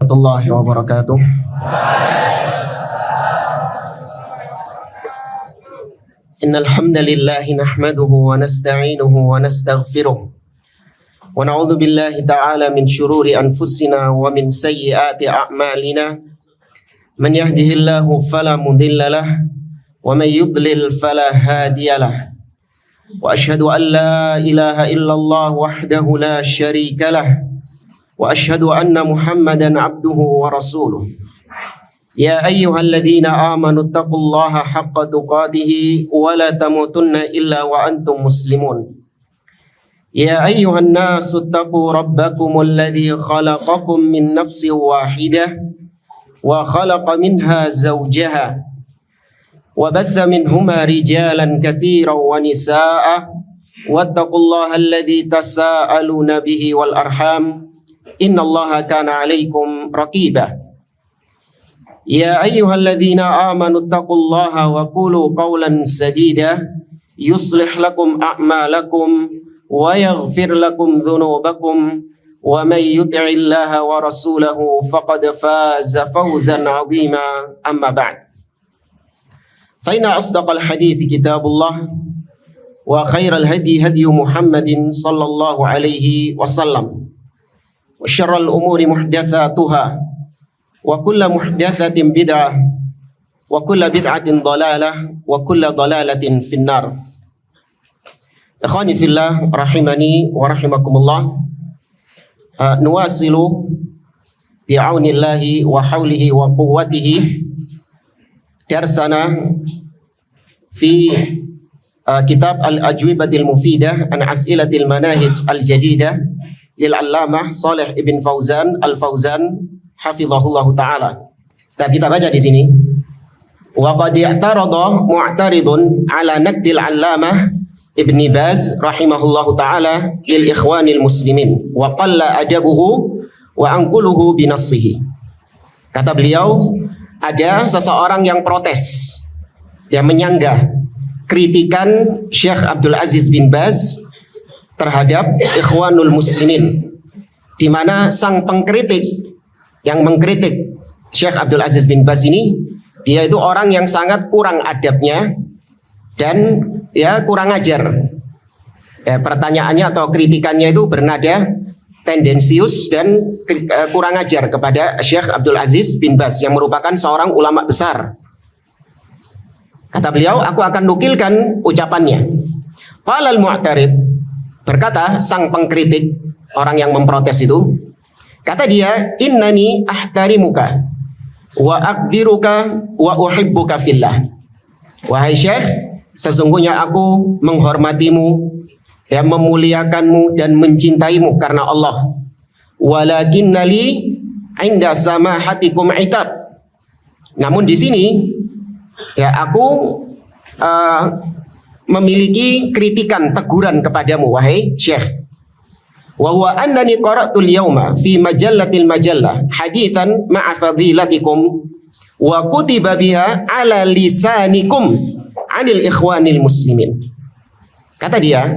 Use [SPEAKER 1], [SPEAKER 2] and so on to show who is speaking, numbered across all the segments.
[SPEAKER 1] warahmatullahi wabarakatuh. Innal hamdalillah nahmaduhu wa nasta'inuhu wa nastaghfiruh wa na'udzu billahi ta'ala min shururi anfusina wa min sayyiati a'malina. Man yahdihillahu fala mudilla lahu wa man yudlil fala hadiya lahu. Wa asyhadu an la ilaha illallah wahdahu la syarika lahu wa asyhadu anna Muhammadan abduhu wa rasuluh. Ya ayyuhalladzina amanu taqullaha haqqa tuqatih wa la tamutunna illa wa antum muslimun. Ya ayyuhan nasu taqu rabbakumul ladzi khalaqakum min nafsin wahidah wa khalaqa minha zawjaha wa batha minhuma rijalan katsiran wa nisaa'a wattaqullaha alladzi tasaaluna bihi wal arham innallaha kana 'alaikum raqiba. Ya ayyuhalladzina amanu taqullaha wa qulu qawlan sadida yuslih lakum a'malakum wa yaghfir lakum dhunubakum wa may yuti'illaha wa rasulahu faqad faza fawzan 'azima. Amma ba'd. Fa inna asdaqal hadithi kitabullah wa khairal hadi hadi Muhammadin sallallahu alaihi wasallam wa syarral umuri muhdatsatuha wa kullu muhdatsatin bid'ah wa kullu bid'atin dhalalah wa kullu dhalalatin finnar. Ikhwani fillah rahimani wa rahimakumullah. Nuwasilu bi'aunillahi wa haulihi wa quwwatihi darsana fi kitab al-ajwibatil mufidah an as'ilatil manahij al-jadidah lil allamah Shalih ibn Fauzan al-Fauzan hafizahullahu ta'ala. Kita baca di sini. Wa qad i'tarada mu'taridun ala naqdil 'allamah Ibn Baz rahimahullahu ta'ala lil ikhwanil muslimin wa qalla adabuhu wa anquluhu binassihi. Kata beliau, ada seseorang yang protes, yang menyanggah kritikan Syekh Abdul Aziz bin Baz terhadap ikhwanul muslimin, di mana sang pengkritik yang mengkritik Syekh Abdul Aziz bin Baz ini, dia itu orang yang sangat kurang adabnya dan ya kurang ajar. Ya, pertanyaannya atau kritikannya itu bernada tendensius dan kurang ajar kepada Syekh Abdul Aziz bin Baz yang merupakan seorang ulama besar. Kata beliau, aku akan nukilkan ucapannya. Qala al-mu'tarid, berkata sang pengkritik, orang yang memprotes itu, kata dia, innani ahtarimuka wa aqdiruka wa uhibbuka fillah. Wahai Syekh, sesungguhnya aku menghormatimu, ya, memuliakanmu dan mencintaimu karena Allah. Walakinna li 'inda samahatikum itab. Namun di sini ya aku memiliki kritikan, teguran kepadamu wahai Syekh. Wa huwa annani qara'tu al-yawma fi majallatil majallah hadithan ma'a fadilatikum wa kutiba biha ala lisanikum 'anil ikhwanil muslimin. Kata dia,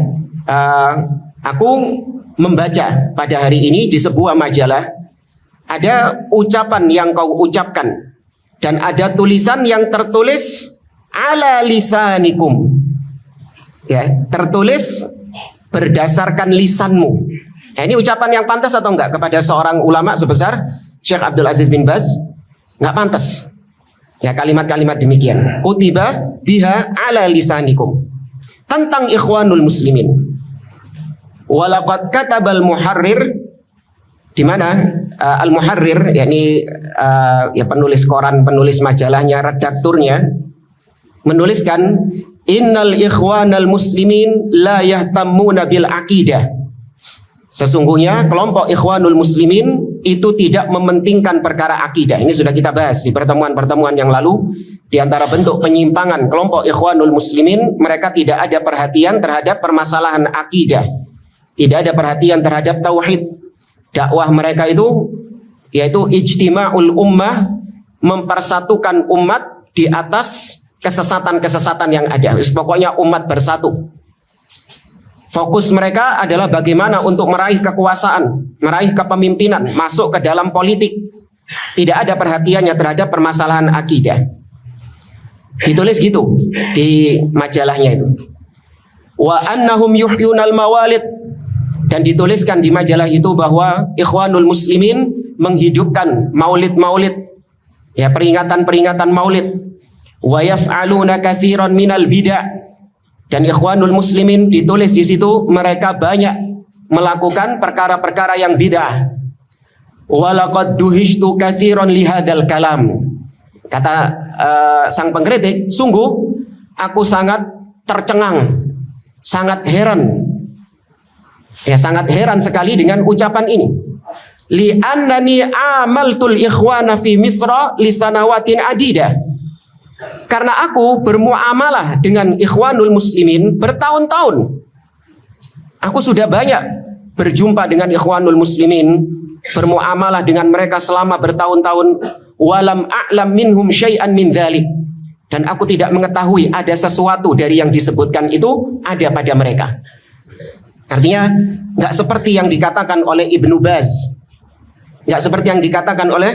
[SPEAKER 1] aku membaca pada hari ini di sebuah majalah ada ucapan yang kau ucapkan dan ada tulisan yang tertulis ala lisanikum. Ya, tertulis berdasarkan lisanmu. Nah, ini ucapan yang pantas atau enggak kepada seorang ulama sebesar Syekh Abdul Aziz bin Baz? Enggak pantas. Ya, kalimat-kalimat demikian. Kutiba biha ala lisanikum. Tentang ikhwanul muslimin. Walaqad katabal muharrir, di mana al-muharrir yakni ya penulis koran, penulis majalahnya, redakturnya menuliskan innal ikhwanal muslimin la yahtammuna bil aqidah. Sesungguhnya kelompok ikhwanul muslimin itu tidak mementingkan perkara akidah. Ini sudah kita bahas di pertemuan-pertemuan yang lalu. Di antara bentuk penyimpangan kelompok ikhwanul muslimin, mereka tidak ada perhatian terhadap permasalahan akidah. Tidak ada perhatian terhadap tauhid. Dakwah mereka itu yaitu ijtima'ul ummah, mempersatukan umat di atas kesesatan-kesesatan yang ada. Pokoknya umat bersatu. Fokus mereka adalah bagaimana untuk meraih kekuasaan, meraih kepemimpinan, masuk ke dalam politik. Tidak ada perhatiannya terhadap permasalahan akidah. Ditulis gitu di majalahnya itu. Wa annahum yuhyunal mawalid, dan dituliskan di majalah itu bahwa Ikhwanul Muslimin menghidupkan maulid-maulid, ya, peringatan-peringatan maulid. Wa yaf'aluna katsiran minal bid'ah, dan Ikhwanul Muslimin ditulis di situ mereka banyak melakukan perkara-perkara yang bid'ah. Walaqad duhishtu katsiran lihadzal kalam. Kata sang pengkritik, sungguh aku sangat tercengang, sangat heran. Ya, sangat heran sekali dengan ucapan ini. Li'annani amaltul ikhwana fi Misra li sanawatin adida. Karena aku bermuamalah dengan Ikhwanul Muslimin bertahun-tahun. Aku sudah banyak berjumpa dengan Ikhwanul Muslimin, bermuamalah dengan mereka selama bertahun-tahun. Walam a'lam minhum syai'an min dzalik, dan aku tidak mengetahui ada sesuatu dari yang disebutkan itu ada pada mereka. Artinya nggak seperti yang dikatakan oleh Ibnu Baz, nggak seperti yang dikatakan oleh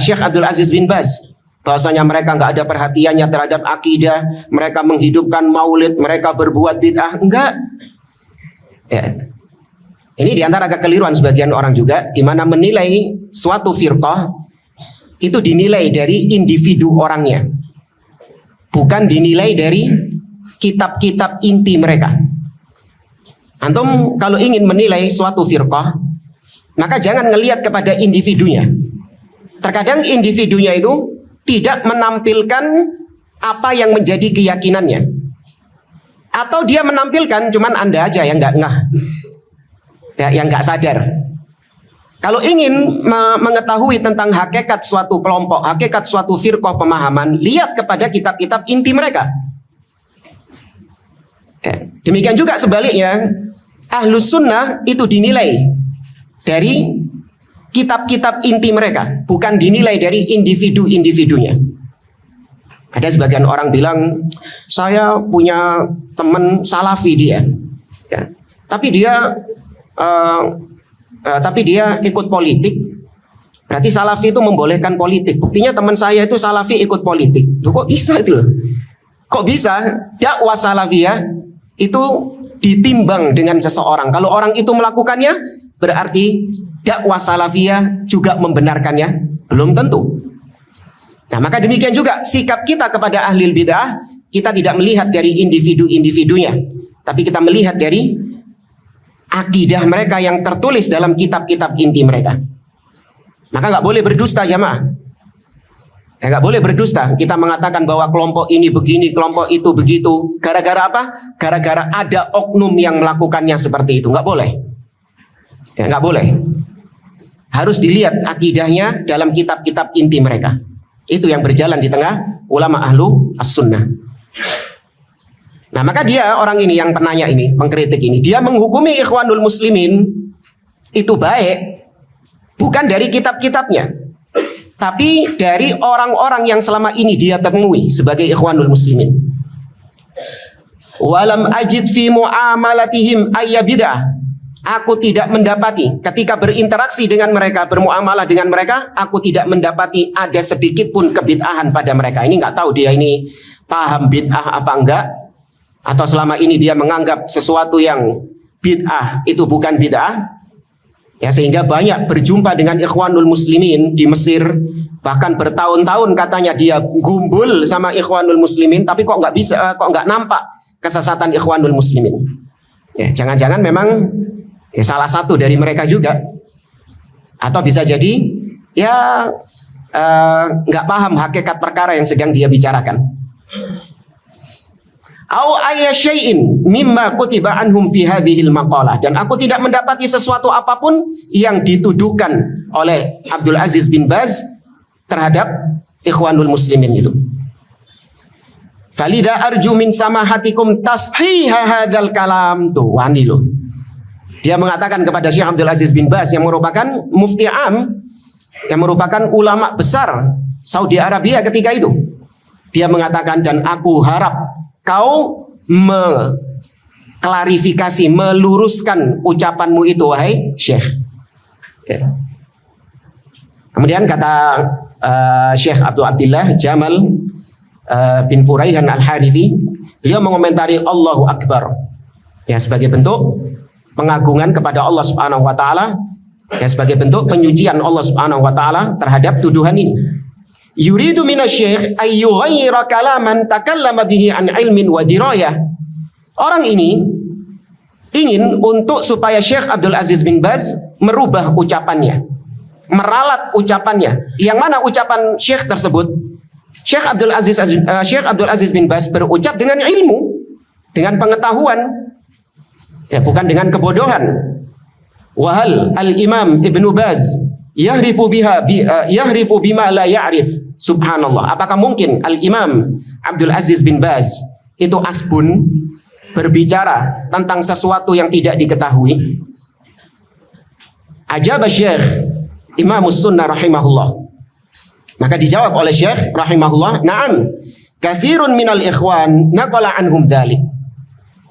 [SPEAKER 1] Syekh Abdul Aziz bin Baz, bahwasanya mereka nggak ada perhatiannya terhadap akidah, mereka menghidupkan maulid, mereka berbuat bid'ah. Enggak. Ya. Ini diantara kekeliruan sebagian orang juga, di mana menilai suatu firqah itu dinilai dari individu orangnya, bukan dinilai dari kitab-kitab inti mereka. Antum kalau ingin menilai suatu firqah, maka jangan ngelihat kepada individunya. Terkadang individunya itu tidak menampilkan apa yang menjadi keyakinannya, atau dia menampilkan cuman Anda aja yang nggak ngah, ya, yang nggak sadar. Kalau ingin mengetahui tentang hakikat suatu kelompok, hakikat suatu firqah pemahaman, lihat kepada kitab-kitab inti mereka. Demikian juga sebaliknya, Ahlus Sunnah itu dinilai dari kitab-kitab inti mereka, bukan dinilai dari individu-individunya. Ada sebagian orang bilang, saya punya teman salafi dia, ya, tapi dia ikut politik. Berarti salafi itu membolehkan politik. Buktinya teman saya itu salafi ikut politik. Loh, kok bisa itu? Kok bisa? Dakwah salafiyah itu ditimbang dengan seseorang. Kalau orang itu melakukannya, berarti dakwah salafiyah juga membenarkannya? Belum tentu. Nah, maka demikian juga sikap kita kepada ahlul bid'ah, kita tidak melihat dari individu-individunya, tapi kita melihat dari akidah mereka yang tertulis dalam kitab-kitab inti mereka. Maka nggak boleh berdusta, jamaah. Nggak boleh berdusta. Kita mengatakan bahwa kelompok ini begini, kelompok itu begitu. Gara-gara apa? Gara-gara ada oknum yang melakukannya seperti itu. Nggak boleh. Ya, nggak boleh. Harus dilihat akidahnya dalam kitab-kitab inti mereka. Itu yang berjalan di tengah ulama ahlu as-sunnah. Nah, maka dia, orang ini yang penanya ini, pengkritik ini, dia menghukumi Ikhwanul Muslimin itu baik bukan dari kitab-kitabnya, tapi dari orang-orang yang selama ini dia temui sebagai Ikhwanul Muslimin. Walam ajid fi muamalatihim ayya bid'ah. Aku tidak mendapati ketika berinteraksi dengan mereka, bermuamalah dengan mereka, aku tidak mendapati ada sedikit pun kebid'ahan pada mereka. Ini nggak tahu dia ini paham bid'ah apa enggak, atau selama ini dia menganggap sesuatu yang bid'ah itu bukan bid'ah, ya, sehingga banyak berjumpa dengan Ikhwanul Muslimin di Mesir, bahkan bertahun-tahun katanya dia gumbul sama Ikhwanul Muslimin, tapi kok nggak nampak kesesatan Ikhwanul Muslimin. Ya, jangan-jangan memang ya, salah satu dari mereka juga, atau bisa jadi ya nggak paham hakikat perkara yang sedang dia bicarakan. Au ayya syai'in mimma kutiba anhum fi hadhil maqalah, dan aku tidak mendapati sesuatu apapun yang dituduhkan oleh Abdul Aziz bin Baz terhadap Ikhwanul Muslimin itu. Falidha arju min samahatikum tashiha hadzal kalam. Tuh, wani loh. Dia mengatakan kepada Syekh Abdul Aziz bin Baz yang merupakan mufti am, yang merupakan ulama besar Saudi Arabia ketika itu. Dia mengatakan, dan aku harap kau mengklarifikasi, meluruskan ucapanmu itu, wahai Syekh. Ya. Kemudian kata Syekh Abdul Abdillah Jamal bin Furaihan Al-Harithi, beliau mengomentari Allahu Akbar, ya, sebagai bentuk pengagungan kepada Allah Subhanahu wa taala, ya, sebagai bentuk penyucian Allah Subhanahu wa taala terhadap tuduhan ini. Yuridu minasy-syekh ay yughayyira kalaman takallama bihi an ilmin wa dirayah. Orang ini ingin untuk supaya Syekh Abdul Aziz bin Baz merubah ucapannya, meralat ucapannya. Yang mana ucapan Syekh tersebut? Syekh Abdul Aziz bin Baz berucap dengan ilmu, dengan pengetahuan, ya, bukan dengan kebodohan. Wahal al-Imam Ibnu Baz yahrifu bima la ya'rif. Subhanallah, apakah mungkin Al-Imam Abdul Aziz bin Baz itu asbun, berbicara tentang sesuatu yang tidak diketahui? Ajab Syekh Imamus Sunnah rahimahullah. Maka dijawab oleh Syekh rahimahullah, "Na'am, katsirun minal ikhwan naqala anhum dzalik."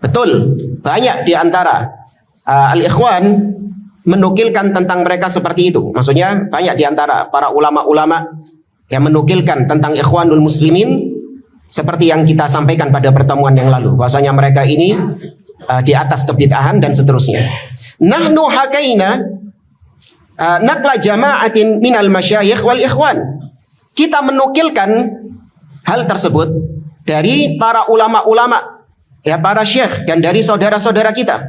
[SPEAKER 1] Betul, banyak di antara al-ikhwan menukilkan tentang mereka seperti itu. Maksudnya banyak di antara para ulama-ulama yang menukilkan tentang ikhwanul muslimin seperti yang kita sampaikan pada pertemuan yang lalu, bahwasanya mereka ini di atas kebid'ahan dan seterusnya. Nahnu hakaina naqla jama'atin minal masyayikh wal ikhwan. Kita menukilkan hal tersebut dari para ulama-ulama, ya, para syekh dan dari saudara-saudara kita.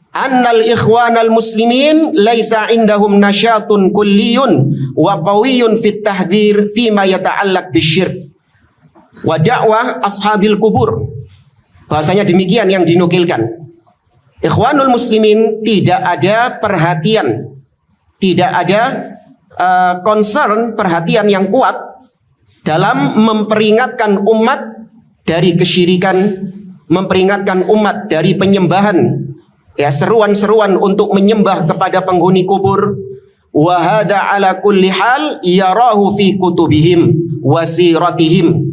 [SPEAKER 1] Annal ikhwanal muslimin laisa indahum nasyatun kulliyun wa qawiyyun fit tahdhir fima yata'allaq bisyirk wa da'wah ashabil kubur. Bahasanya demikian yang dinukilkan. Ikhwanul muslimin tidak ada perhatian, tidak ada concern, perhatian yang kuat dalam memperingatkan umat dari kesyirikan, memperingatkan umat dari penyembahan, ya, seruan-seruan untuk menyembah kepada penghuni kubur. Wa hadza ala kulli hal yarahu fi kutubihim wa siratihim.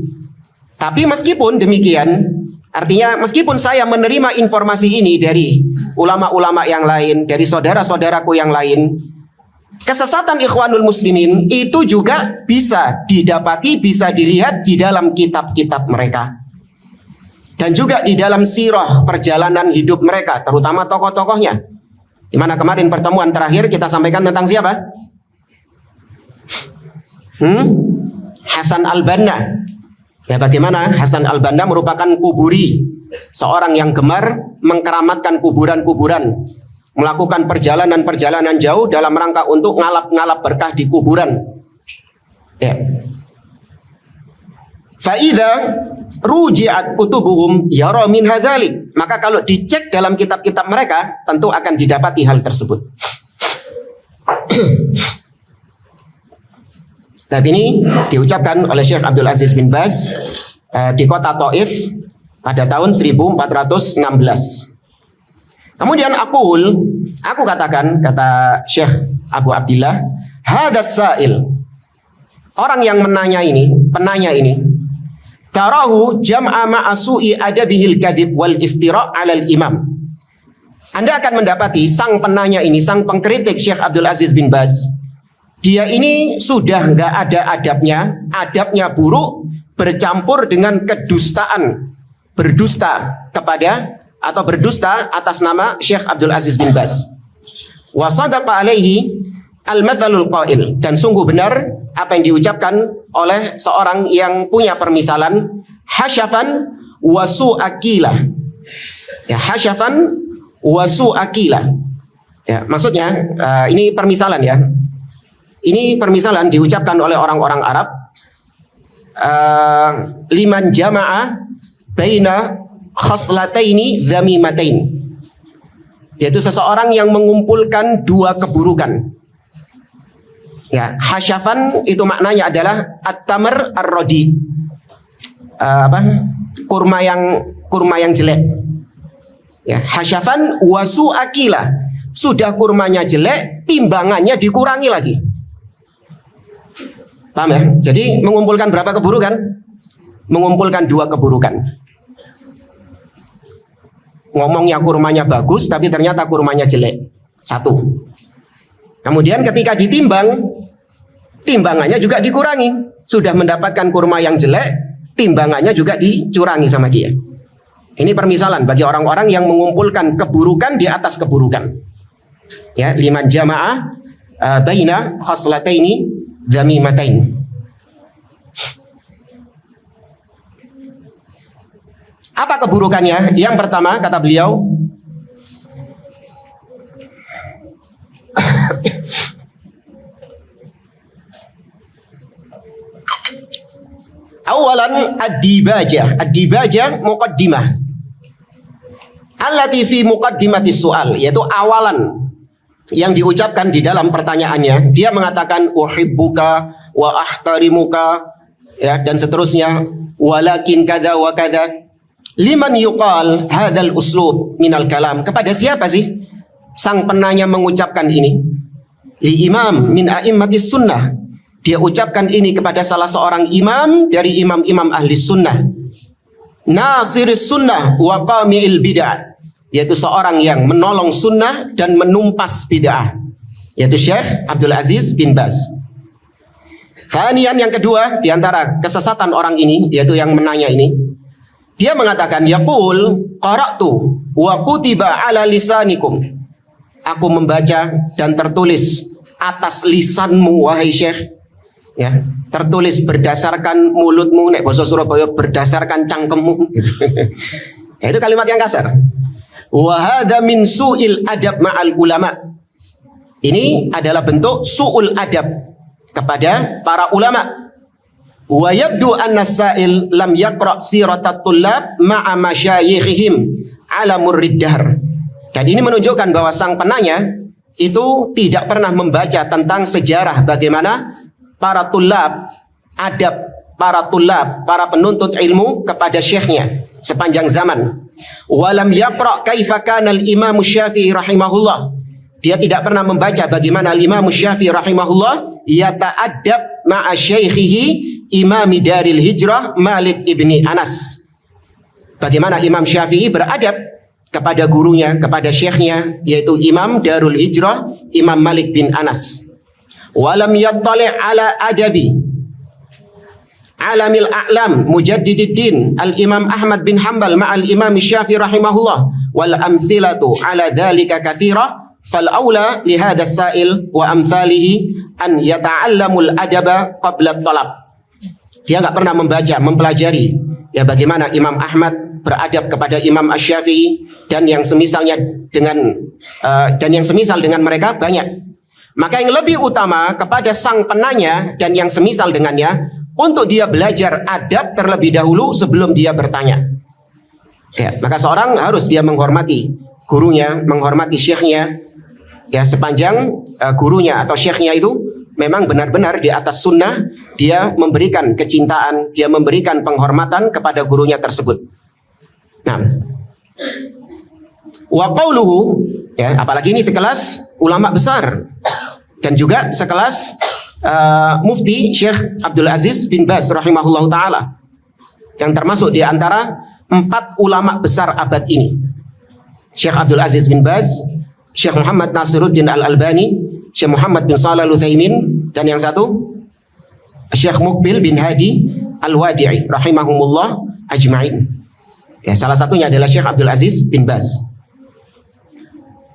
[SPEAKER 1] Tapi meskipun demikian, artinya meskipun saya menerima informasi ini dari ulama-ulama yang lain, dari saudara-saudaraku yang lain, kesesatan ikhwanul muslimin itu juga bisa didapati, bisa dilihat di dalam kitab-kitab mereka. Dan juga di dalam sirah perjalanan hidup mereka, terutama tokoh-tokohnya. Di mana kemarin pertemuan terakhir kita sampaikan tentang siapa? Hasan al-Banna. Ya, bagaimana Hasan al-Banna merupakan kuburi, seorang yang gemar mengkeramatkan kuburan-kuburan, melakukan perjalanan-perjalanan jauh dalam rangka untuk ngalap-ngalap berkah di kuburan. Ya. Fa'idha ruji'at kutubuhum yara min hadzalik. Maka kalau dicek dalam kitab-kitab mereka, tentu akan didapati hal tersebut. Tapi ini diucapkan oleh Syekh Abdul Aziz bin Baz di kota Taif pada tahun 1416. Kemudian aku katakan, kata Syekh Abu Abdillah, hadas sa'il, orang yang penanya ini, tarahu jam'a ma'asu'i adabihil kadhib wal iftira' alal imam. Anda akan mendapati sang penanya ini, sang pengkritik Syekh Abdul Aziz bin Baz, dia ini sudah nggak ada adabnya buruk, bercampur dengan kedustaan, berdusta kepada atau berdusta atas nama Syekh Abdul Aziz bin Baz. Wa sadaqa alaihi al-mathalul qail, dan sungguh benar apa yang diucapkan oleh seorang yang punya permisalan, hasyafan wa su'aqilah. Ya, hasyafan wa su'aqilah. Ya, maksudnya ini permisalan ya. Ini permisalan diucapkan oleh orang-orang Arab. Liman jama'a baina khaslataini dzamimatain. Yaitu seseorang yang mengumpulkan dua keburukan. Ya, hasyafan itu maknanya adalah at-tamr ar-radi. Kurma yang jelek. Ya, hasyafan wasu akila. Sudah kurmanya jelek, timbangannya dikurangi lagi. Paham ya? Jadi mengumpulkan berapa keburukan? Mengumpulkan dua keburukan. Ngomongnya kurmanya bagus, tapi ternyata kurmanya jelek. Satu. Kemudian ketika ditimbang, timbangannya juga dikurangi. Sudah mendapatkan kurma yang jelek, timbangannya juga dicurangi sama dia. Ini permisalan bagi orang-orang yang mengumpulkan keburukan di atas keburukan. Ya, liman jama'ah baina khaslataini dzamimatain. Apa keburukannya? Yang pertama kata beliau, awalan ad-dibajah. Ad-dibajah muqaddimah allati fi muqaddimati soal, yaitu awalan yang diucapkan di dalam pertanyaannya. Dia mengatakan uhibbuka wa ahtarimuka, ya, dan seterusnya, walakin kada wa kada. Liman yuqal hadzal uslub minal kalam. Kepada siapa sih sang penanya mengucapkan ini? Li imam min a'immatis sunnah. Dia ucapkan ini kepada salah seorang imam dari imam-imam ahli sunnah. Nasiris sunnah wa qami'il bid'ah. Yaitu seorang yang menolong sunnah dan menumpas bid'ah. Yaitu Syekh Abdul Aziz bin Baz. Fanian, yang kedua di antara kesesatan orang ini, yaitu yang menanya ini. Dia mengatakan, yaqul qara'tu wa kutiba ala lisanikum. Aku membaca dan tertulis atas lisanmu wahai Syekh. Ya, tertulis berdasarkan mulutmu, nek basa Surabaya berdasarkan cangkemmu. Itu kalimat yang kasar. Wa hadza min su'il adab ma'al ulama. Ini adalah bentuk su'ul adab kepada para ulama. Wa yabdu anna sa'il lam yaqra' siratat tullab ma'a masyayikhihim ala murriddar. Dan ini menunjukkan bahwa sang penanya itu tidak pernah membaca tentang sejarah bagaimana para tulab, adab para tulab, para penuntut ilmu kepada syekhnya sepanjang zaman. Walam yaqra' kaifa kana al-Imam Syafi'i rahimahullah. Dia tidak pernah membaca bagaimana Imam Syafi'i rahimahullah yata'addab ma'a syaikhihi Imami Daril Hijrah Malik ibni Anas. Bagaimana Imam Syafi'i beradab kepada gurunya, kepada syekhnya, yaitu Imam Darul Hijrah Imam Malik bin Anas. Walam yattali' ala adabi alamil a'lam mujaddididdin al-Imam Ahmad bin Hanbal ma'al Imam Syafi'i rahimahullah wal amthilatu ala dhalika kathira fal awla li hadha as-sa'il wa amthalihi an yata'allamul adaba qabla talab. Dia nggak pernah membaca, mempelajari ya bagaimana Imam Ahmad beradab kepada Imam Asy-Syafi'i dan yang semisalnya dengan mereka banyak. Maka yang lebih utama kepada sang penanya dan yang semisal dengannya untuk dia belajar adab terlebih dahulu sebelum dia bertanya. Ya, maka seorang harus dia menghormati gurunya, menghormati syekhnya. Ya, sepanjang gurunya atau syekhnya itu memang benar-benar di atas sunnah, dia memberikan kecintaan, dia memberikan penghormatan kepada gurunya tersebut. Nah, wa qauluhu, ya, apalagi ini sekelas ulama besar dan juga sekelas mufti Syekh Abdul Aziz bin Baz rahimahullahu taala, yang termasuk di antara 4 ulama besar abad ini. Syekh Abdul Aziz bin Baz, Syekh Muhammad Nasiruddin Al-Albani, Syekh Muhammad bin Shalih Al-Utsaimin, dan yang satu Syekh Muqbil bin Hadi Al-Wadi'i rahimahumullah ajma'in. Ya, salah satunya adalah Syekh Abdul Aziz bin Baz.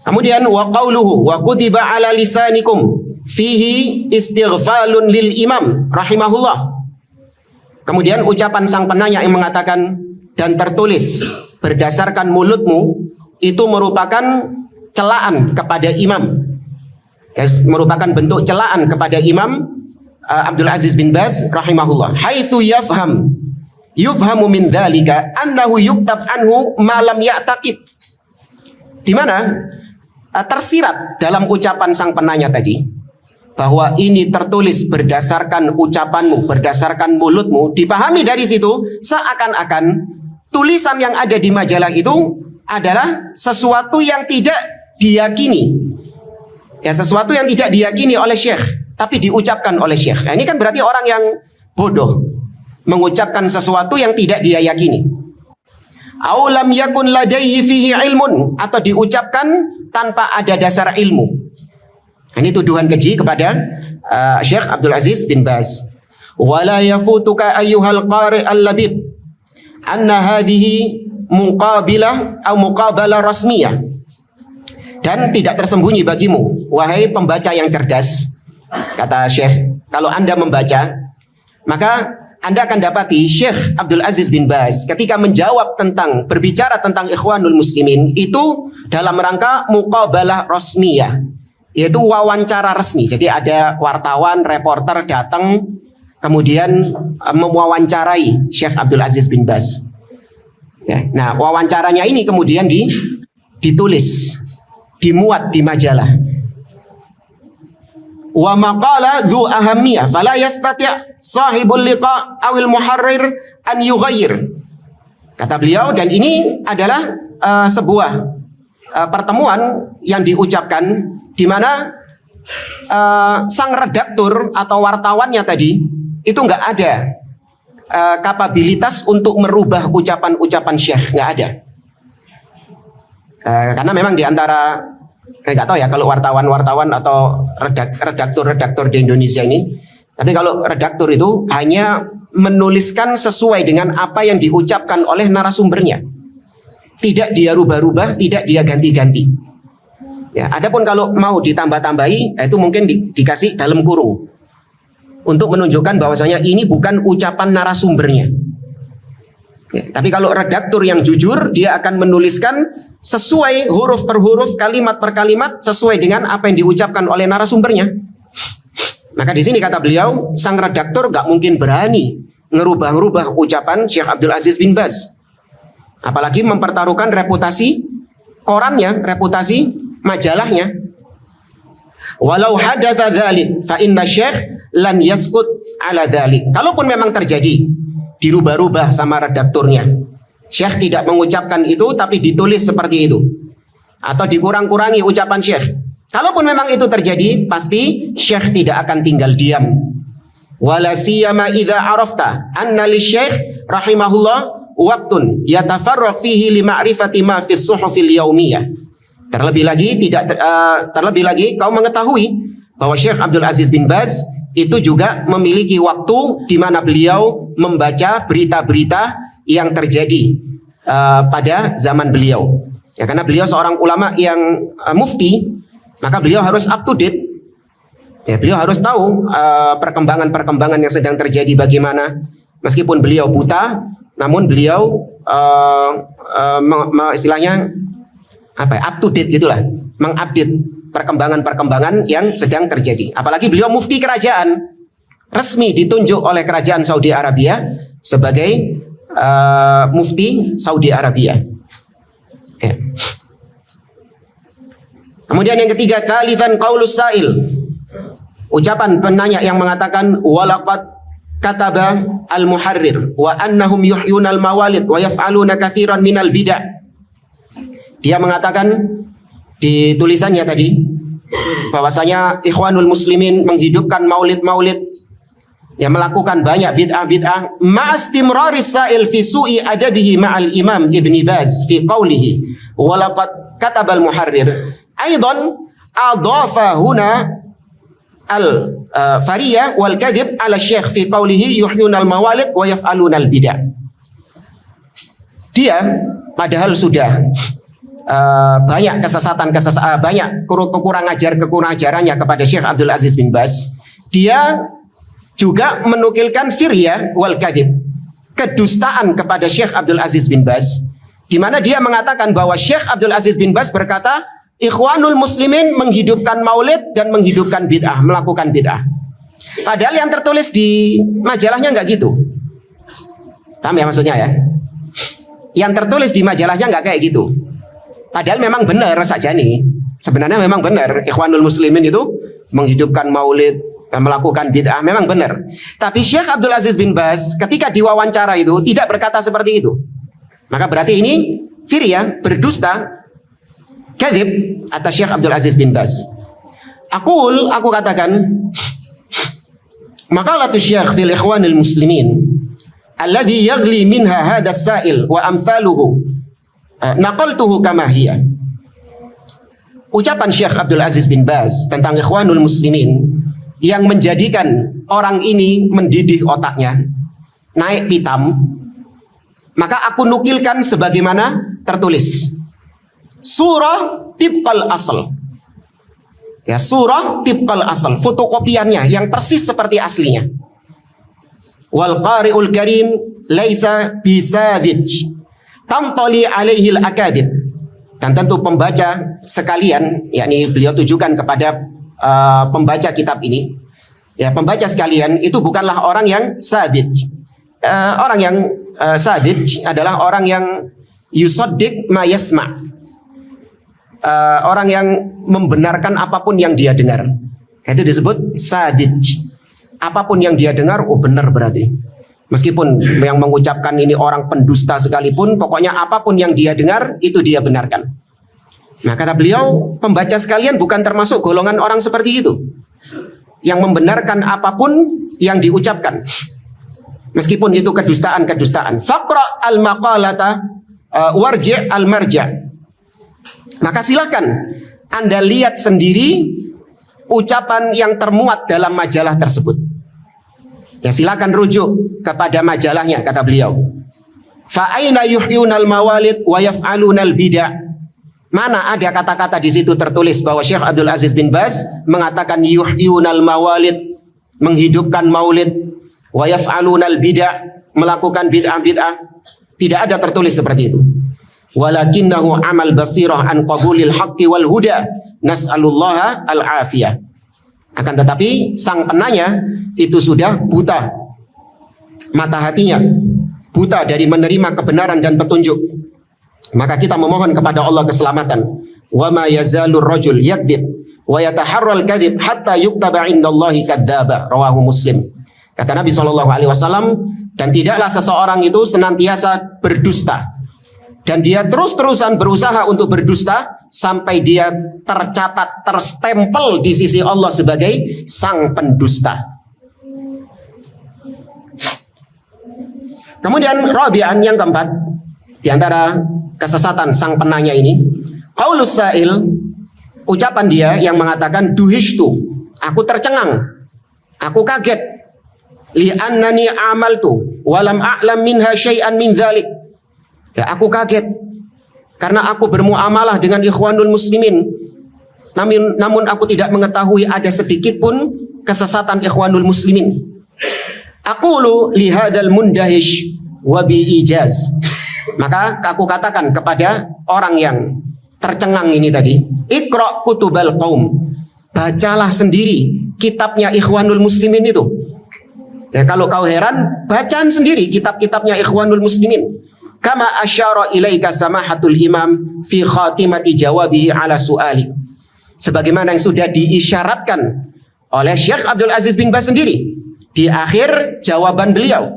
[SPEAKER 1] Kemudian wa qauluhu wa kutiba ala lisanikum fihi istighfalun lil imam rahimahullah. Kemudian ucapan sang penanya yang mengatakan dan tertulis berdasarkan mulutmu itu merupakan celaan kepada imam. Ya, merupakan bentuk celaan kepada Imam Abdul Aziz bin Baz rahimahullah. Haitsu yufhamu min dzalika annahu yuktab anhu ma lam ya'taqid. Di mana tersirat dalam ucapan sang penanya tadi bahwa ini tertulis berdasarkan ucapanmu, berdasarkan mulutmu, dipahami dari situ seakan-akan tulisan yang ada di majalah itu adalah sesuatu yang tidak diyakini. Ya, sesuatu yang tidak diyakini oleh syekh, tapi diucapkan oleh syekh. Nah, ini kan berarti orang yang bodoh mengucapkan sesuatu yang tidak dia yakini. Aw lam yakun ladaihi fihi ilmun, atau diucapkan tanpa ada dasar ilmu. Ini tuduhan keji kepada Syekh Abdul Aziz bin Baz. Wala yafutuka ayyuhal qari' al-labib anna hadhihi muqabilah atau muqabalah rasmiyah. Dan tidak tersembunyi bagimu, wahai pembaca yang cerdas, kata Syekh, kalau Anda membaca, maka Anda akan dapati Syekh Abdul Aziz bin Baz ketika menjawab tentang, berbicara tentang Ikhwanul Muslimin, itu dalam rangka muqabalah rasmiyah, yaitu wawancara resmi. Jadi ada wartawan, reporter datang, kemudian mewawancarai Syekh Abdul Aziz bin Baz. Ya, nah, wawancaranya ini kemudian ditulis, dimuat di majalah. Wa maqala dzu ahammiyah fala yastati' sahibul liqa' awil muharrir an yughayyir. Kata beliau, dan ini adalah sebuah pertemuan yang diucapkan di mana sang redaktur atau wartawannya tadi itu nggak ada kapabilitas untuk merubah ucapan-ucapan Syekh, nggak ada. Karena memang di antara nggak tahu ya kalau wartawan-wartawan atau redaktur-redaktur di Indonesia ini, tapi kalau redaktur itu hanya menuliskan sesuai dengan apa yang diucapkan oleh narasumbernya, tidak dia rubah-rubah, tidak dia ganti-ganti. Ya, adapun kalau mau ditambah-tambahi, itu mungkin dikasih dalam kurung untuk menunjukkan bahwasanya ini bukan ucapan narasumbernya. Ya, tapi kalau redaktur yang jujur, dia akan menuliskan sesuai huruf per huruf, kalimat per kalimat, sesuai dengan apa yang diucapkan oleh narasumbernya. Maka di sini kata beliau, sang redaktur gak mungkin berani ngerubah-rubah ucapan Syekh Abdul Aziz bin Baz, apalagi mempertaruhkan reputasi korannya, reputasi majalahnya. Walau hadatsa dzalik fa inna syekh lan yaskut ala dzalik. Kalaupun memang terjadi dirubah-rubah sama redakturnya, Syekh tidak mengucapkan itu tapi ditulis seperti itu, atau dikurang-kurangi ucapan Syekh, kalaupun memang itu terjadi, pasti Syekh tidak akan tinggal diam. Wala siyama idza arafta anna li Syekh rahimahullah waqtun yatafarraq fihi li ma'rifati ma fi suhufil yaumiyah. Terlebih lagi kau mengetahui bahwa Syekh Abdul Aziz bin Baz itu juga memiliki waktu di mana beliau membaca berita-berita yang terjadi pada zaman beliau. Ya, karena beliau seorang ulama yang mufti, maka beliau harus up to date. Ya, beliau harus tahu perkembangan-perkembangan yang sedang terjadi bagaimana. Meskipun beliau buta, namun beliau istilahnya up to date gitulah, mengupdate perkembangan-perkembangan yang sedang terjadi. Apalagi beliau mufti kerajaan, resmi ditunjuk oleh kerajaan Saudi Arabia sebagai mufti Saudi Arabia. Ya. Kemudian yang ketiga, tsalitsan qaulus sa'il, ucapan penanya yang mengatakan walaqad kataba al-muharrir wa annahum yuhyuna al-mawalid wa yaf'aluna katsiran minal bid'ah. Dia mengatakan di tulisannya tadi bahwasanya Ikhwanul Muslimin menghidupkan maulid-maulid, yang melakukan banyak bid'ah-bid'ah, ma'astimraris sa'il fi su'i adabihi ma'al Imam Ibn Baz fi qawlihi wa laqad katabal muharrir aidan adhafa huna al-fariyah wal kadhib ala syekh fi qawlihi yuhyuna al-mawalid wa yaf'aluna al-bid'ah. Dia padahal sudah banyak banyak kekurangan ajarannya kepada Syekh Abdul Aziz bin Baz. Dia juga menukilkan firyah wal kadhib, kedustaan kepada Syekh Abdul Aziz bin Baz, di mana dia mengatakan bahwa Syekh Abdul Aziz bin Baz berkata, Ikhwanul Muslimin menghidupkan maulid dan menghidupkan bid'ah, melakukan bid'ah. Padahal yang tertulis di majalahnya nggak gitu. Paham ya maksudnya ya? Yang tertulis di majalahnya nggak kayak gitu. Padahal memang benar saja nih. Sebenarnya memang benar Ikhwanul Muslimin itu menghidupkan maulid, melakukan bid'ah, memang benar. Tapi Syekh Abdul Aziz bin Baz ketika diwawancara itu tidak berkata seperti itu. Maka berarti ini firyah, berdusta, kadhib atas Syekh Abdul Aziz bin Baz. Aku katakan, maqalatu Syekh fil Ikhwanil Muslimin alladhi yaghli minha hadha as-sa'il wa amthaluhu naqaltuhu kama hiya. ucapan Syekh Abdul Aziz bin Baz tentang Ikhwanul Muslimin yang menjadikan orang ini mendidih otaknya, naik pitam, maka aku nukilkan sebagaimana tertulis. Surah tibqal asal. Ya, surah tibqal asal, fotokopiannya yang persis seperti aslinya. Wal qari'ul karim laisa bisadij tamtali alaihi al-akadib. Dan tentu pembaca sekalian, yakni beliau tujukan kepada pembaca kitab ini. Ya, pembaca sekalian itu bukanlah orang yang sadij. Orang yang sadij adalah orang yang yusaddiq ma yasma'. Orang yang membenarkan apapun yang dia dengar. Itu disebut sadij. Apapun yang dia dengar, oh benar berarti. Meskipun yang mengucapkan ini orang pendusta sekalipun, pokoknya apapun yang dia dengar, itu dia benarkan. Nah, kata beliau, pembaca sekalian bukan termasuk golongan orang seperti itu, yang membenarkan apapun yang diucapkan, meskipun itu kedustaan-kedustaan. Faqra al-maqalata warji' al-marja'. Maka silakan Anda lihat sendiri ucapan yang termuat dalam majalah tersebut. Ya, silakan rujuk kepada majalahnya, kata beliau. Fa aina yuhyunal mawalid wa yaf'alunal bid'ah. Mana ada kata-kata di situ tertulis bahwa Syekh Abdul Aziz bin Baz mengatakan yuhyunal mawalid, menghidupkan maulid, wa yaf'alunal bid'ah, melakukan bid'ah-bid'ah. Tidak ada tertulis seperti itu. Walakinnahu amal basirah an qabulil haqqi wal huda. Nas'alullaha al-afiyah. Akan tetapi sang penanya itu sudah buta mata hatinya, buta dari menerima kebenaran dan petunjuk. Maka kita memohon kepada Allah keselamatan. Wa ma yazalur rajul yakdzib wa yataharral kadzib hatta yuktaba indallahi kadzdzaba. Rawahu Muslim. Kata Nabi SAW, dan tidaklah seseorang itu senantiasa berdusta, dan dia terus-terusan berusaha untuk berdusta sampai dia tercatat, terstempel di sisi Allah sebagai sang pendusta. Kemudian rabi'an, yang keempat, di antara kesesatan sang penanya ini, qaulus sa'il, ucapan dia yang mengatakan duhishtu, aku tercengang, aku kaget, li'annani amaltu walam a'lam minha syai'an min dzalik. Ya, aku kaget karena aku bermuamalah dengan Ikhwanul Muslimin, namun aku tidak mengetahui ada sedikit pun kesesatan Ikhwanul Muslimin. Aqulu li hadzal mundahish wa bi ijaz. Maka aku katakan kepada orang yang tercengang ini tadi, iqra kutubal qaum. Bacalah sendiri kitabnya Ikhwanul Muslimin itu. Ya, kalau kau heran, bacaan sendiri kitab-kitabnya Ikhwanul Muslimin. Kama asyara ilaika samahatul imam fi khatimati jawabihi ala su'ali. Sebagaimana yang sudah diisyaratkan oleh Syekh Abdul Aziz bin Baz sendiri di akhir jawaban beliau.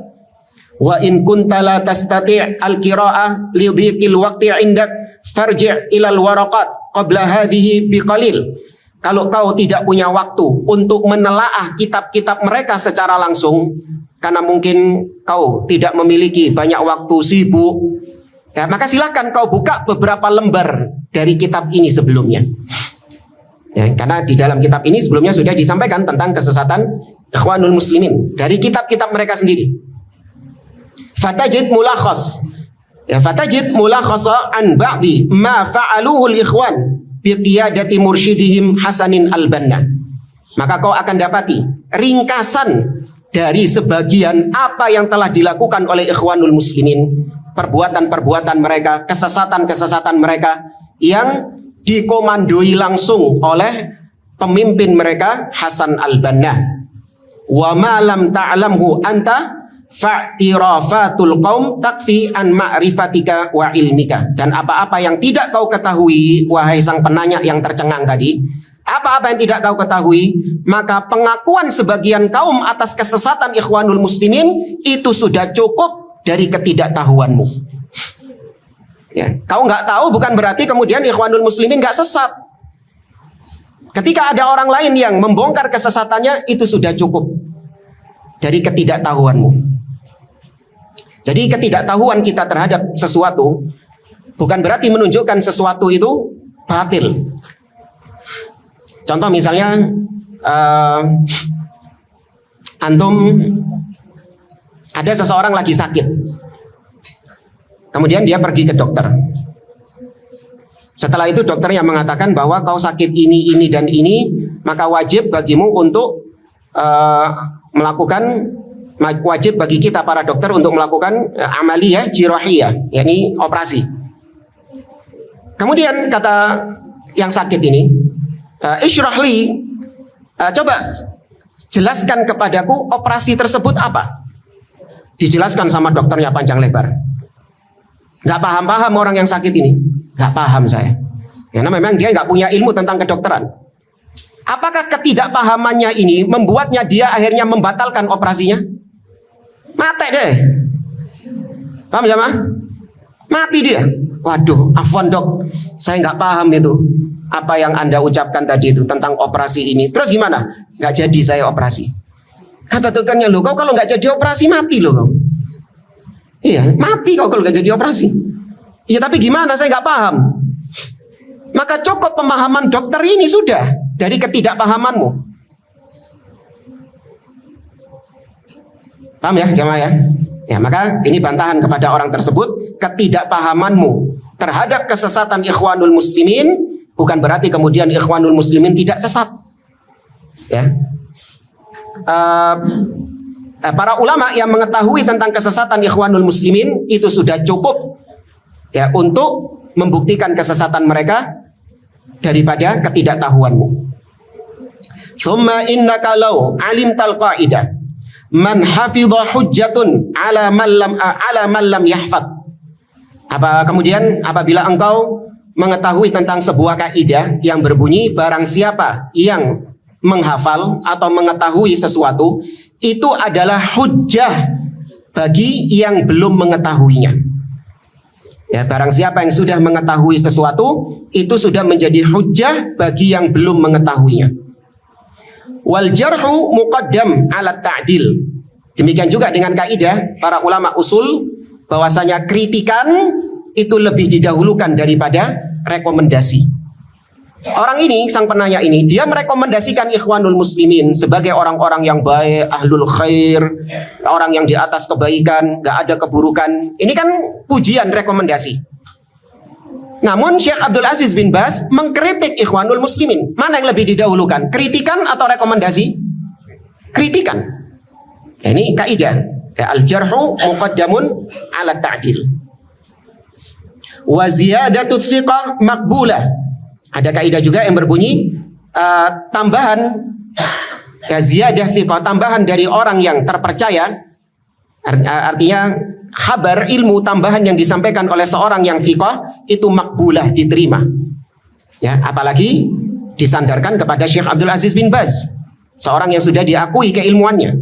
[SPEAKER 1] Wa in kunta la tastati' al-qira'ah li dhiqil waqti 'indak farji' ila al-waraqat qabla hadhihi biqalil. Kalau kau tidak punya waktu untuk menelaah kitab-kitab mereka secara langsung, karena mungkin kau tidak memiliki banyak waktu, sibuk, ya, maka silakan kau buka beberapa lembar dari kitab ini sebelumnya. Ya, karena di dalam kitab ini sebelumnya sudah disampaikan tentang kesesatan Ikhwanul Muslimin dari kitab-kitab mereka sendiri. Fatajid mulakhas, ya, fatajid mulakhasa an ba'di ma fa'aluhu al-ikhwan bi qiyadati mursyidihim Hasanin al-Banna. Maka kau akan dapati ringkasan dari sebagian apa yang telah dilakukan oleh Ikhwanul Muslimin, perbuatan-perbuatan mereka, kesesatan-kesesatan mereka yang dikomandoi langsung oleh pemimpin mereka Hasan al-Banna. Wa ma lam ta'lamhu anta fa'tirafatul qaum takfi an ma'rifatika wa ilmika. Dan apa-apa yang tidak kau ketahui, wahai sang penanya yang tercengang tadi, apa-apa yang tidak kau ketahui, maka pengakuan sebagian kaum atas kesesatan Ikhwanul Muslimin itu sudah cukup dari ketidaktahuanmu. Ya, kau nggak tahu bukan berarti kemudian Ikhwanul Muslimin nggak sesat. Ketika ada orang lain yang membongkar kesesatannya, itu sudah cukup dari ketidaktahuanmu. Jadi ketidaktahuan kita terhadap sesuatu bukan berarti menunjukkan sesuatu itu batil. Contoh misalnya antum ada seseorang lagi sakit, kemudian dia pergi ke dokter. Setelah itu dokternya mengatakan bahwa kau sakit ini dan ini, maka wajib bagimu untuk wajib bagi kita para dokter untuk melakukan amaliyah jirahiyah, yakni operasi. Kemudian kata yang sakit ini, isyrahli, coba jelaskan kepadaku operasi tersebut apa. Dijelaskan sama dokternya panjang lebar. Gak paham-paham orang yang sakit ini, gak paham saya. Karena memang dia gak punya ilmu tentang kedokteran. Apakah ketidakpahamannya ini membuatnya dia akhirnya membatalkan operasinya? Mati deh. Paham ya, mati dia. Waduh, afwan dok, saya nggak paham itu apa yang Anda ucapkan tadi itu tentang operasi ini. Terus gimana? Nggak jadi saya operasi. Kata dokternya, loh kau kalau nggak jadi operasi mati loh kau. Iya, mati kau kalau nggak jadi operasi. Iya, tapi gimana? Saya nggak paham. Maka cukup pemahaman dokter ini sudah dari ketidakpahamanmu. Paham ya jemaah ya? Ya, maka ini bantahan kepada orang tersebut. Ketidakpahamanmu terhadap kesesatan Ikhwanul Muslimin bukan berarti kemudian Ikhwanul Muslimin tidak sesat. Ya. Para ulama yang mengetahui tentang kesesatan Ikhwanul Muslimin itu sudah cukup ya untuk membuktikan kesesatan mereka daripada ketidaktahuanmu. Tsumma innaka law alimtal qaidah man hafidha hujjatun ala man lam yahfad. Kemudian apabila engkau mengetahui tentang sebuah kaidah yang berbunyi barang siapa yang menghafal atau mengetahui sesuatu itu adalah hujjah bagi yang belum mengetahuinya. Ya, barang siapa yang sudah mengetahui sesuatu itu sudah menjadi hujjah bagi yang belum mengetahuinya. Wal jarhu muqaddam ala ta'dil. Demikian juga dengan kaidah para ulama usul bahwasanya kritikan itu lebih didahulukan daripada rekomendasi. Orang ini, sang penanya ini, dia merekomendasikan Ikhwanul Muslimin sebagai orang-orang yang baik, ahlul khair, orang yang di atas kebaikan, gak ada keburukan. Ini kan pujian, rekomendasi. Namun Syekh Abdul Aziz bin Baz mengkritik Ikhwanul Muslimin. Mana yang lebih didahulukan? Kritikan atau rekomendasi? Kritikan. Ini kaidah. Ya, al-jarhu muqaddamun ala ta'dil. Wa ziyadatu thiqah maqbulah. Ada kaidah juga yang berbunyi tambahan ya, ziyadah thiqah, tambahan dari orang yang terpercaya. Artinya khabar, ilmu tambahan yang disampaikan oleh seorang yang thiqah itu makbulah, diterima. Ya, apalagi disandarkan kepada Syekh Abdul Aziz bin Baz, seorang yang sudah diakui keilmuannya.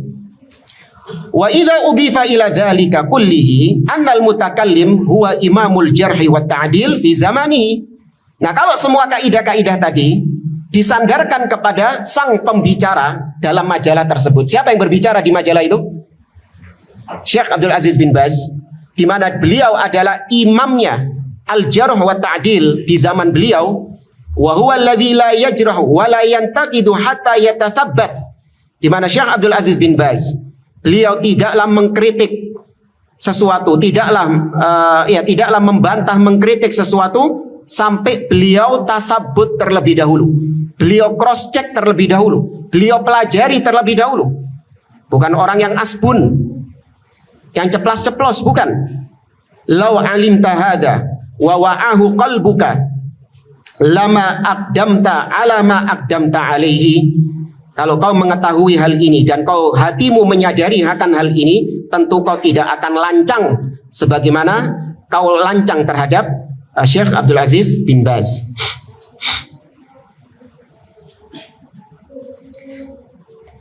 [SPEAKER 1] Wa idza udhifa ila dzalika kullihi annal mutakallim huwa imamul jarhi wat ta'dil fi zamanihi. Nah, kalau semua kaidah-kaidah tadi disandarkan kepada sang pembicara dalam majalah tersebut. Siapa yang berbicara di majalah itu? Syekh Abdul Aziz bin Baz, di mana beliau adalah imamnya al-jarh wa ta'dil di zaman beliau. Wa huwa alladzi la yajrah wa la yantaqidu hatta yatathabbat. Di mana Syekh Abdul Aziz bin Baz, beliau tidaklah mengkritik sesuatu, tidaklah membantah, mengkritik sesuatu sampai beliau tasabbut terlebih dahulu. Beliau cross check terlebih dahulu. Beliau pelajari terlebih dahulu. Bukan orang yang asbun, yang ceplas-ceplos, bukan. Law alimta hadza wa wa'ahu qalbuka lama aqdamta ala ma aqdamta alaihi. Kalau kau mengetahui hal ini dan hatimu menyadari akan hal ini, tentu kau tidak akan lancang sebagaimana kau lancang terhadap Syekh Abdul Aziz bin Baz.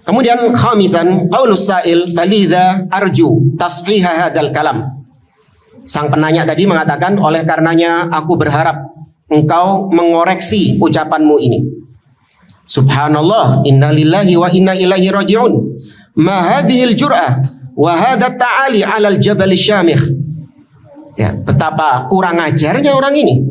[SPEAKER 1] Kemudian khamisan, qaulus sa'il falidha arju tashiha hadzal kalam. Sang penanya tadi mengatakan, oleh karenanya aku berharap engkau mengoreksi ucapanmu ini. Subhanallah, inna lillahi wa inna ilaihi raji'un. Ma hadhil jur'ah wa hadha ta'ali 'alal jabal syamikh. Ya, betapa kurang ajarnya orang ini,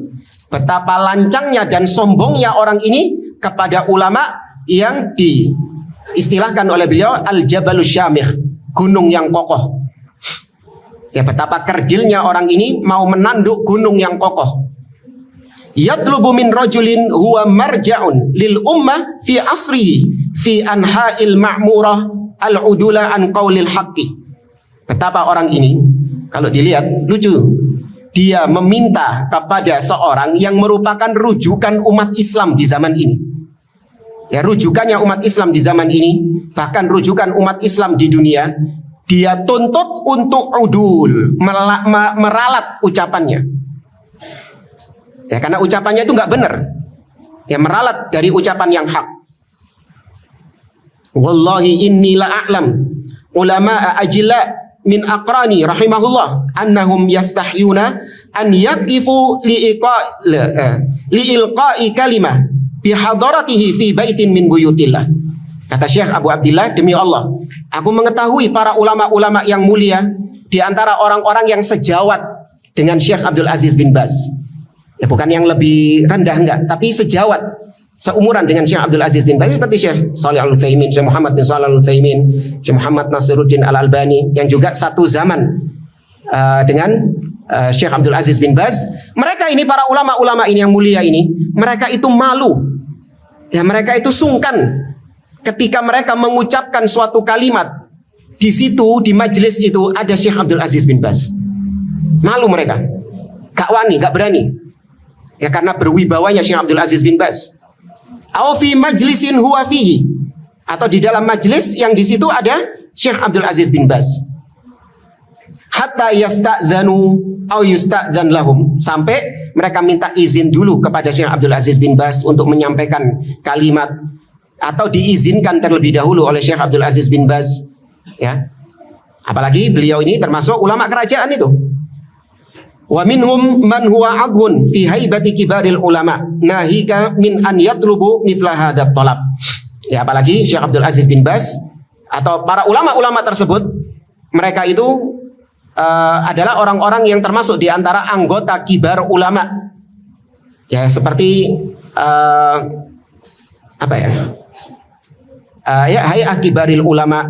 [SPEAKER 1] betapa lancangnya dan sombongnya orang ini kepada ulama yang diistilahkan oleh beliau al-jabalus syamikh, gunung yang kokoh. Ya, betapa kerdilnya orang ini mau menanduk gunung yang kokoh. Yatlubu min rajulin huwa marja'un lil ummah fi asrihi fi anha'il ma'murah al-udula an qaulil haqqi. Betapa orang ini, kalau dilihat lucu, dia meminta kepada seorang yang merupakan rujukan umat Islam di zaman ini. Ya, rujukannya umat Islam di zaman ini, bahkan rujukan umat Islam di dunia, dia tuntut untuk udul, meralat ucapannya. Ya, karena ucapannya itu nggak benar. Ya, meralat dari ucapan yang hak. Wallahi inni la'a'lam ulama ajilla min aqrani rahimahullah annahum yastahyuna an yaqifu liilqa'i kalimah bihadaratihi fi baitin min buyutillah. Kata Syekh Abu Abdillah, demi Allah, aku mengetahui para ulama-ulama yang mulia di antara orang-orang yang sejawat dengan Syekh Abdul Aziz bin Baz. Ya, bukan yang lebih rendah, enggak, tapi sejawat, seumuran dengan Syekh Abdul Aziz bin Baz, seperti Syekh Shalih Al-Utsaimin, Syekh Muhammad bin Shalih Al-Utsaimin, Syekh Muhammad Nasiruddin Al-Albani, yang juga satu zaman dengan Syekh Abdul Aziz bin Baz. Mereka ini, para ulama-ulama ini yang mulia ini, mereka itu malu. Ya, mereka itu sungkan ketika mereka mengucapkan suatu kalimat. Di situ, di majelis itu ada Syekh Abdul Aziz bin Baz. Malu mereka, gak wani, gak berani. Ya, karena berwibawanya Syekh Abdul Aziz bin Baz. Aw fi majlisin huwa fihi, atau di dalam majelis yang di situ ada Syekh Abdul Aziz bin Baz. Hatta yasta'dzanu aw yusta'dzan lahum, sampai mereka minta izin dulu kepada Syekh Abdul Aziz bin Baz untuk menyampaikan kalimat, atau diizinkan terlebih dahulu oleh Syekh Abdul Aziz bin Baz. Ya, apalagi beliau ini termasuk ulama kerajaan itu. Wa minhum man huwa adhun fi haibati kibaril ulama nahika min an yatlubu mithla hadzal talab. Ya, apalagi Syekh Abdul Aziz bin Baz atau para ulama-ulama tersebut, mereka itu adalah orang-orang yang termasuk di antara anggota kibar ulama. Ya, seperti apa ya? Ya, hay'ah kibaril ulama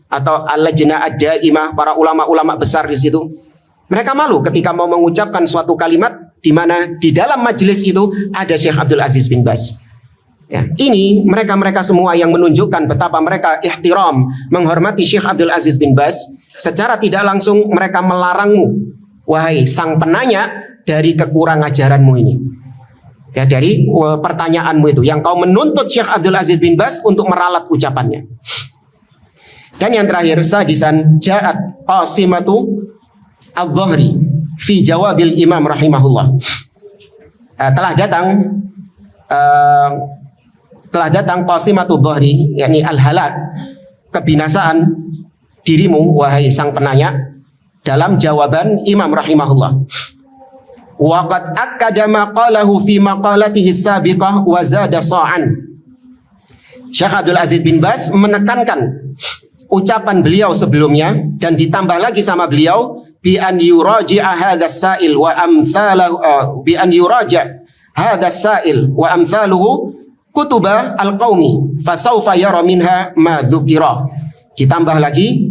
[SPEAKER 1] atau al-lajnah ad-daimah, para ulama-ulama besar di situ. Mereka malu ketika mau mengucapkan suatu kalimat di mana di dalam majelis itu ada Syekh Abdul Aziz bin Baz. Ya, ini mereka semua yang menunjukkan betapa mereka ihtiram, menghormati Syekh Abdul Aziz bin Baz. Secara tidak langsung mereka melarangmu, wahai sang penanya, dari kekurang ajaranmu ini. Ya, dari pertanyaanmu itu yang kau menuntut Syekh Abdul Aziz bin Baz untuk meralat ucapannya. Dan yang terakhir, sadisan ja'at qasimatu al-Dhahri fi jawabil Imam rahimahullah. Telah datang qasimatul dhahri, yakni al-halak, kebinasaan dirimu wahai sang penanya, dalam jawaban Imam rahimahullah. Wa qad akkada ma qalahu fi maqalatihi sabiqah wa zada sa'an. Syekh Abdul Aziz bin Baz menekankan ucapan beliau sebelumnya dan ditambah lagi sama beliau, bi an yuraji'a hadzal sa'il wa amthaluhu, bi an yuraji' hadzal sa'il wa amthaluhu kutuba al-qaumi fasawfa yara minha ma dzukira. Ditambah lagi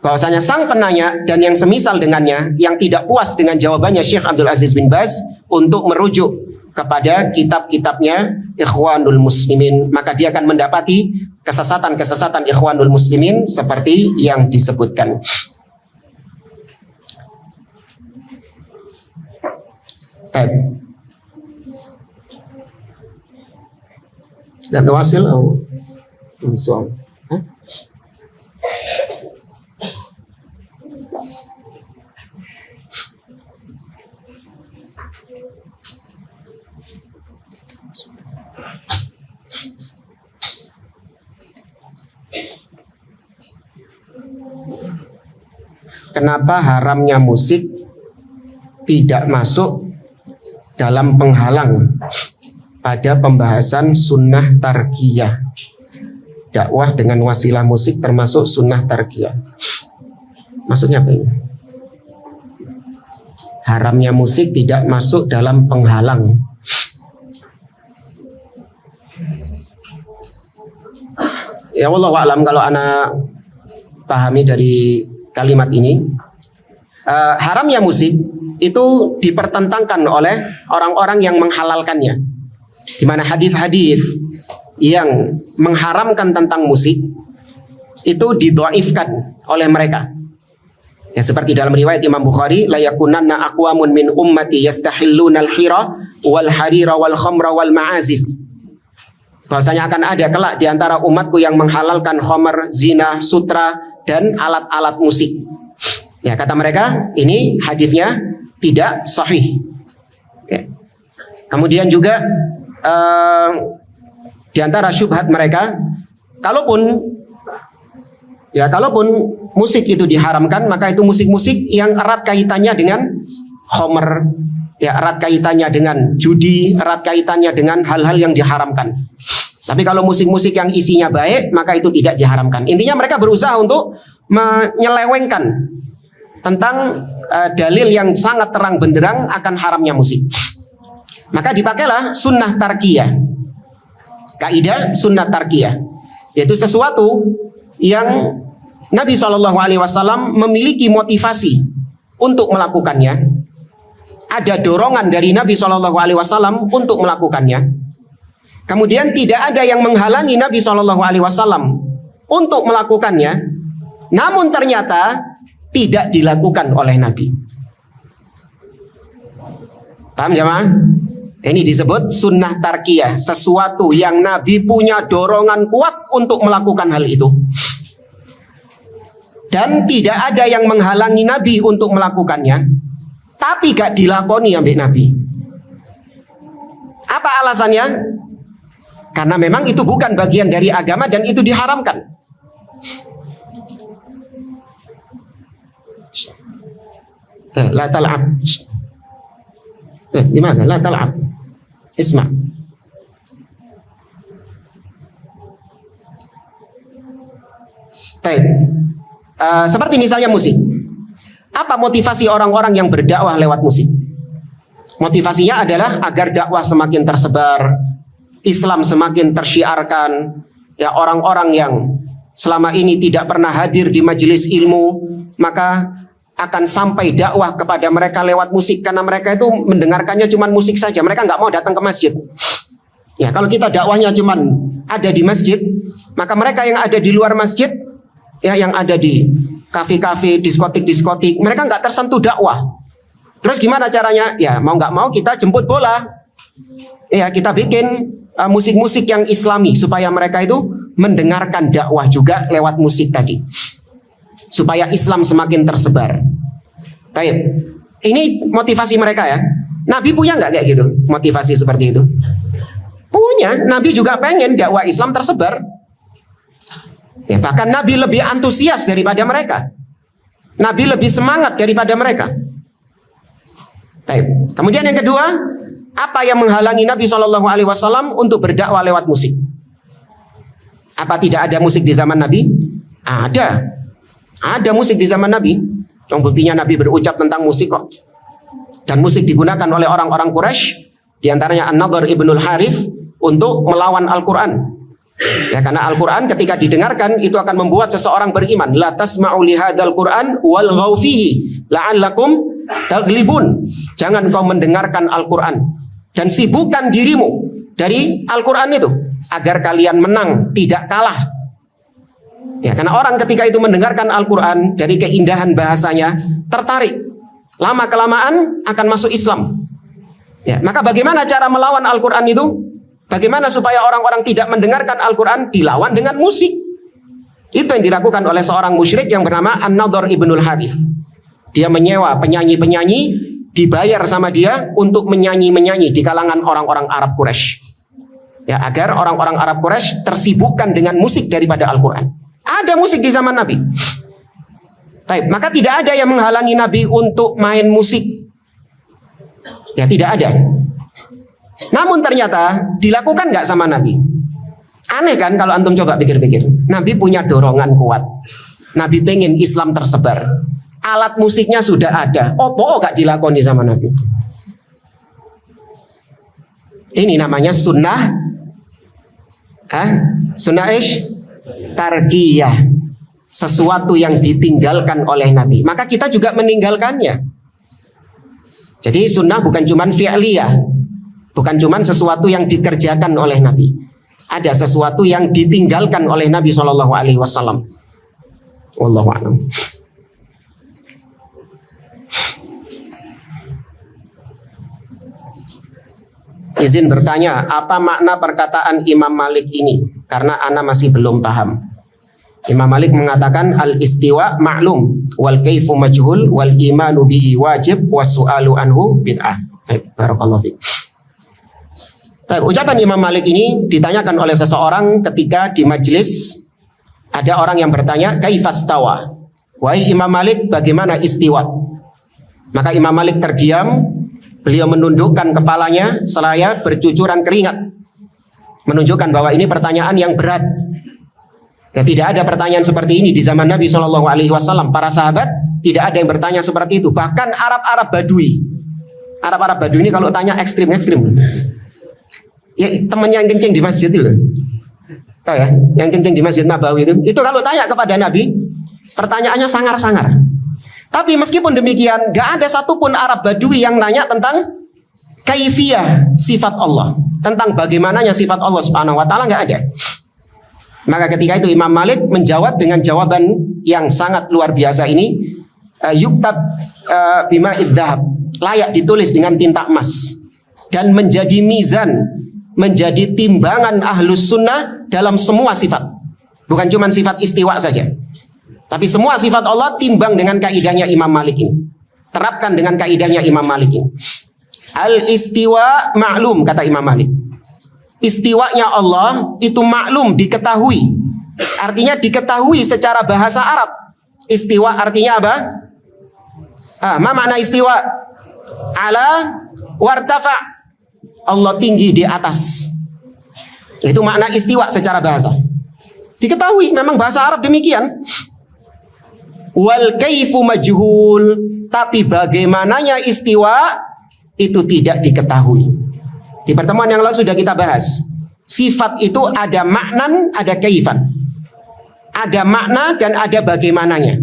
[SPEAKER 1] bahwasanya sang penanya dan yang semisal dengannya yang tidak puas dengan jawabannya Syekh Abdul Aziz bin Baz untuk merujuk kepada kitab-kitabnya Ikhwanul Muslimin, maka dia akan mendapati kesesatan-kesesatan Ikhwanul Muslimin seperti yang disebutkan. Dan wasil atau soal? Kenapa haramnya musik tidak masuk dalam penghalang pada pembahasan sunnah tarkiyah? Dakwah dengan wasilah musik termasuk sunnah tarkiyah. Maksudnya apa ini? Haramnya musik tidak masuk dalam penghalang Ya wallahu a'lam, kalau ana pahami dari kalimat ini, haramnya musik itu dipertentangkan oleh orang-orang yang menghalalkannya, di mana hadis-hadis yang mengharamkan tentang musik itu didhaifkan oleh mereka. Ya, seperti dalam riwayat Imam Bukhari, la yakunanna aqwamun min ummati yastahilluna al-hira wal harira wal khamra wal ma'azif. Bahwasanya akan ada kelak di antara umatku yang menghalalkan khamr, zina, sutra dan alat-alat musik. Ya, kata mereka ini hadisnya tidak sahih. Ya. Kemudian juga di antara syubhat mereka, kalaupun musik itu diharamkan, maka itu musik-musik yang erat kaitannya dengan khamr, ya, erat kaitannya dengan judi, erat kaitannya dengan hal-hal yang diharamkan. Tapi kalau musik-musik yang isinya baik, maka itu tidak diharamkan. Intinya mereka berusaha untuk menyelewengkan tentang dalil yang sangat terang benderang akan haramnya musik. Maka dipakailah sunnah tarkiyah, kaidah sunnah tarkiyah, yaitu sesuatu yang Nabi SAW memiliki motivasi untuk melakukannya, ada dorongan dari Nabi SAW untuk melakukannya. Kemudian tidak ada yang menghalangi Nabi SAW untuk melakukannya, namun ternyata tidak dilakukan oleh Nabi. Paham jemaah? Ini disebut sunnah tarkiyah, sesuatu yang Nabi punya dorongan kuat untuk melakukan hal itu, dan tidak ada yang menghalangi Nabi untuk melakukannya, tapi gak dilakoni ambek Nabi. Apa alasannya? Karena memang itu bukan bagian dari agama dan itu diharamkan. La tal'ab. Gimana? La tal'ab. Isma. Baik. Seperti misalnya musik. Apa motivasi orang-orang yang berdakwah lewat musik? Motivasinya adalah agar dakwah semakin tersebar, Islam semakin tersyiarkan. Ya, orang-orang yang selama ini tidak pernah hadir di majelis ilmu, maka akan sampai dakwah kepada mereka lewat musik, karena mereka itu mendengarkannya cuma musik saja. Mereka nggak mau datang ke masjid. Ya, kalau kita dakwahnya cuma ada di masjid, maka mereka yang ada di luar masjid, ya, yang ada di kafe-kafe, diskotik-diskotik, mereka nggak tersentuh dakwah. Terus gimana caranya? Ya, mau nggak mau kita jemput bola. Ya, kita bikin musik-musik yang islami supaya mereka itu mendengarkan dakwah juga lewat musik tadi, supaya Islam semakin tersebar. Baik, ini motivasi mereka ya. Nabi punya nggak kayak gitu motivasi seperti itu? Punya. Nabi juga pengen dakwah Islam tersebar. Ya, bahkan Nabi lebih antusias daripada mereka. Nabi lebih semangat daripada mereka. Baik. Kemudian yang kedua, apa yang menghalangi Nabi SAW untuk berdakwah lewat musik? Apa tidak ada musik di zaman Nabi? Ada. Ada musik di zaman Nabi. Yang buktinya Nabi berucap tentang musik kok. Dan musik digunakan oleh orang-orang Quraisy, di antaranya An-Nadhr ibnul Harith, untuk melawan Al-Quran. Ya, karena Al-Quran ketika didengarkan itu akan membuat seseorang beriman. La tasma'u lihadzal Qur'an wal ghaw fihi la'allakum taghlibun. Jangan kau mendengarkan Al-Quran dan sibukkan dirimu dari Al-Quran itu agar kalian menang, tidak kalah. Ya, karena orang ketika itu mendengarkan Al-Quran, dari keindahan bahasanya tertarik, lama kelamaan akan masuk Islam. Ya, maka bagaimana cara melawan Al-Quran itu? Bagaimana supaya orang-orang tidak mendengarkan Al-Quran? Dilawan dengan musik. Itu yang dilakukan oleh seorang musyrik yang bernama An-Nadhr ibnul Harith. Dia menyewa penyanyi-penyanyi, dibayar sama dia untuk menyanyi-menyanyi di kalangan orang-orang Arab Quraisy. Ya, agar orang-orang Arab Quraisy tersibukkan dengan musik daripada Al-Quran. Ada musik di zaman Nabi. Baik, maka tidak ada yang menghalangi Nabi untuk main musik. Ya, tidak ada. Namun ternyata dilakukan nggak sama Nabi? Aneh kan kalau antum coba pikir-pikir. Nabi punya dorongan kuat. Nabi pengen Islam tersebar. Alat musiknya sudah ada. Opo nggak dilakoni sama Nabi? Ini namanya sunnah. Sunnah ish tarkiyah, sesuatu yang ditinggalkan oleh Nabi, maka kita juga meninggalkannya. Jadi sunnah bukan cuman fi'liyah, bukan cuman sesuatu yang dikerjakan oleh Nabi. Ada sesuatu yang ditinggalkan oleh Nabi SAW. Wallahu a'lam. Izin bertanya, apa makna perkataan Imam Malik ini? Karena ana masih belum paham. Imam Malik mengatakan al-istiwa ma'lum wal kaifu majhul wal imanu bihi wajib was su'alu anhu bid'ah. Barakallahu fiik. Ucapan Imam Malik ini ditanyakan oleh seseorang ketika di majelis ada orang yang bertanya, kaifastawa? Wahai Imam Malik, bagaimana istiwa? Maka Imam Malik terdiam. Beliau menundukkan kepalanya seraya bercucuran keringat, menunjukkan bahwa ini pertanyaan yang berat. Ya, tidak ada pertanyaan seperti ini di zaman Nabi SAW. Para sahabat tidak ada yang bertanya seperti itu. Bahkan Arab-Arab Badui, Arab-Arab Badui ini kalau tanya ekstrim-ekstrim. Ya, temannya yang kencing di masjid itu loh. Tahu ya, yang kencing di Masjid Nabawi itu kalau tanya kepada Nabi, pertanyaannya sangar-sangar. Tapi meskipun demikian, gak ada satupun Arab Badui yang nanya tentang kaifiyah sifat Allah, tentang bagaimananya sifat Allah Subhanahu wa taala, gak ada. Maka ketika itu Imam Malik menjawab dengan jawaban yang sangat luar biasa ini, yuktab bima idzahab, layak ditulis dengan tinta emas dan menjadi mizan, menjadi timbangan ahlus sunnah dalam semua sifat. Bukan cuma sifat istiwa saja, tapi semua sifat Allah timbang dengan kaidahnya Imam Malik ini. Terapkan dengan kaidahnya Imam Malik ini. Al-istiwa ma'lum, kata Imam Malik. Istiwanya Allah itu maklum, diketahui. Artinya diketahui secara bahasa Arab. Istiwa artinya apa? Ma makna istiwa? Ala wartafa. Allah tinggi di atas. Itu makna istiwa secara bahasa. Diketahui, memang bahasa Arab demikian. Wal kaifu majhul, tapi bagaimananya istiwa itu tidak diketahui. Di pertemuan yang lalu sudah kita bahas. Sifat itu ada maknan, ada kaifan. Ada makna dan ada bagaimananya.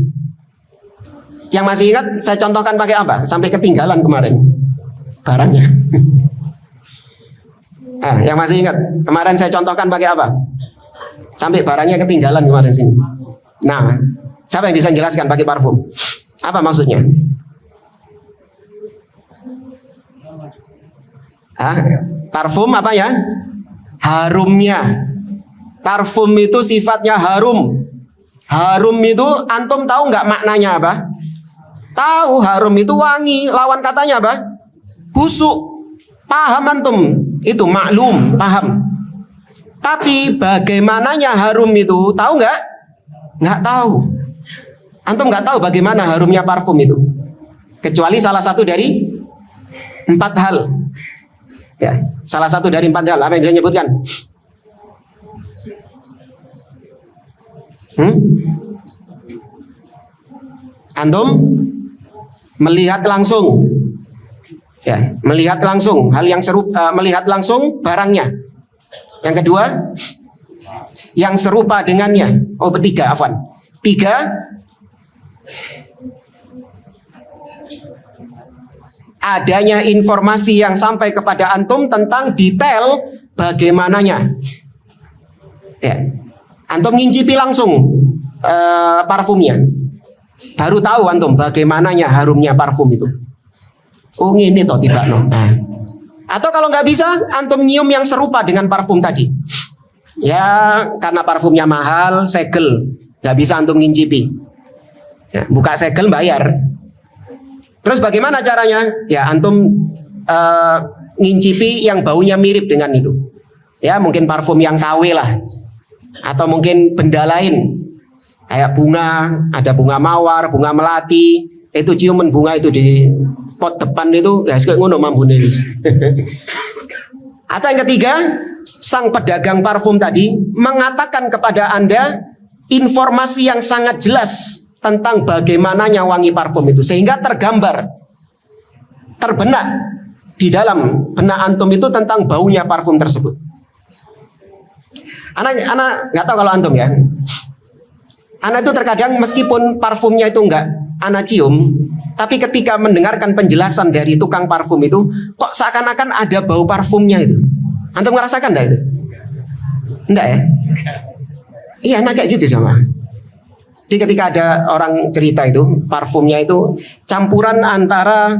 [SPEAKER 1] Yang masih ingat saya contohkan pakai apa? Sampai ketinggalan kemarin barangnya. Yang masih ingat kemarin saya contohkan pakai apa? Sampai barangnya ketinggalan kemarin sini. Nah, siapa yang bisa menjelaskan pakai parfum? Apa maksudnya? Parfum apa ya? Harumnya. Parfum itu sifatnya harum. Harum itu antum tahu nggak maknanya apa? Tahu, harum itu wangi. Lawan katanya apa? Busuk. Paham antum? Itu maklum, paham. Tapi bagaimananya harum itu tahu nggak? Nggak tahu. Antum nggak tahu bagaimana harumnya parfum itu, kecuali salah satu dari 4 hal. Ya, salah satu dari 4 hal. Apa yang bisa nyebutkan? Antum melihat langsung. Ya, melihat langsung hal yang serupa, melihat langsung barangnya. Yang kedua, yang serupa dengannya. Oh, bertiga, afwan. 3, adanya informasi yang sampai kepada antum tentang detail bagaimananya. Ya. Antum ngincipi langsung parfumnya. Baru tahu antum bagaimananya harumnya parfum itu. Oh, ini toh tiba no. Nah. Atau kalau nggak bisa, antum nyium yang serupa dengan parfum tadi. Ya, karena parfumnya mahal, segel, nggak bisa antum ngincipi. Ya, buka segel bayar. Terus bagaimana caranya? Ya, antum ngincipi yang baunya mirip dengan itu. Ya, mungkin parfum yang KW lah, atau mungkin benda lain, kayak bunga, ada bunga mawar, bunga melati. Itu ciuman bunga itu di pot depan itu, ya kayak ngono mambune wis. Atau yang ketiga, sang pedagang parfum tadi mengatakan kepada Anda informasi yang sangat jelas tentang bagaimananya wangi parfum itu, sehingga tergambar, terbenak di dalam benak antum itu tentang baunya parfum tersebut. Anak nggak tahu kalau antum ya. Anak itu terkadang meskipun parfumnya itu nggak anak cium, tapi ketika mendengarkan penjelasan dari tukang parfum itu, kok seakan-akan ada bau parfumnya itu. Antum ngerasakan enggak itu? Enggak ya? Iya, anak kayak gitu sama. Jadi ketika ada orang cerita itu, parfumnya itu campuran antara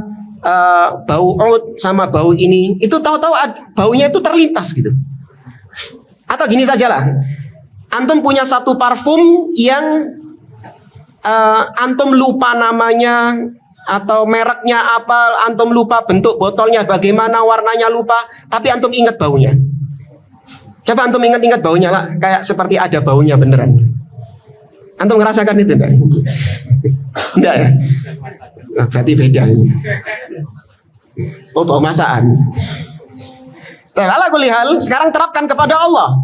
[SPEAKER 1] bau oud sama bau ini, itu tahu-tahu baunya itu terlintas gitu. Atau gini sajalah, antum punya satu parfum yang antum lupa namanya atau mereknya apa, antum lupa bentuk botolnya bagaimana, warnanya lupa, tapi antum ingat baunya. Coba antum ingat-ingat baunya lah, kayak seperti ada baunya beneran. Antum ngerasakan itu enggak? Enggak ya? Oh, berarti beda ini. Oh, bau masakan. Ala kulli hal, sekarang terapkan kepada Allah.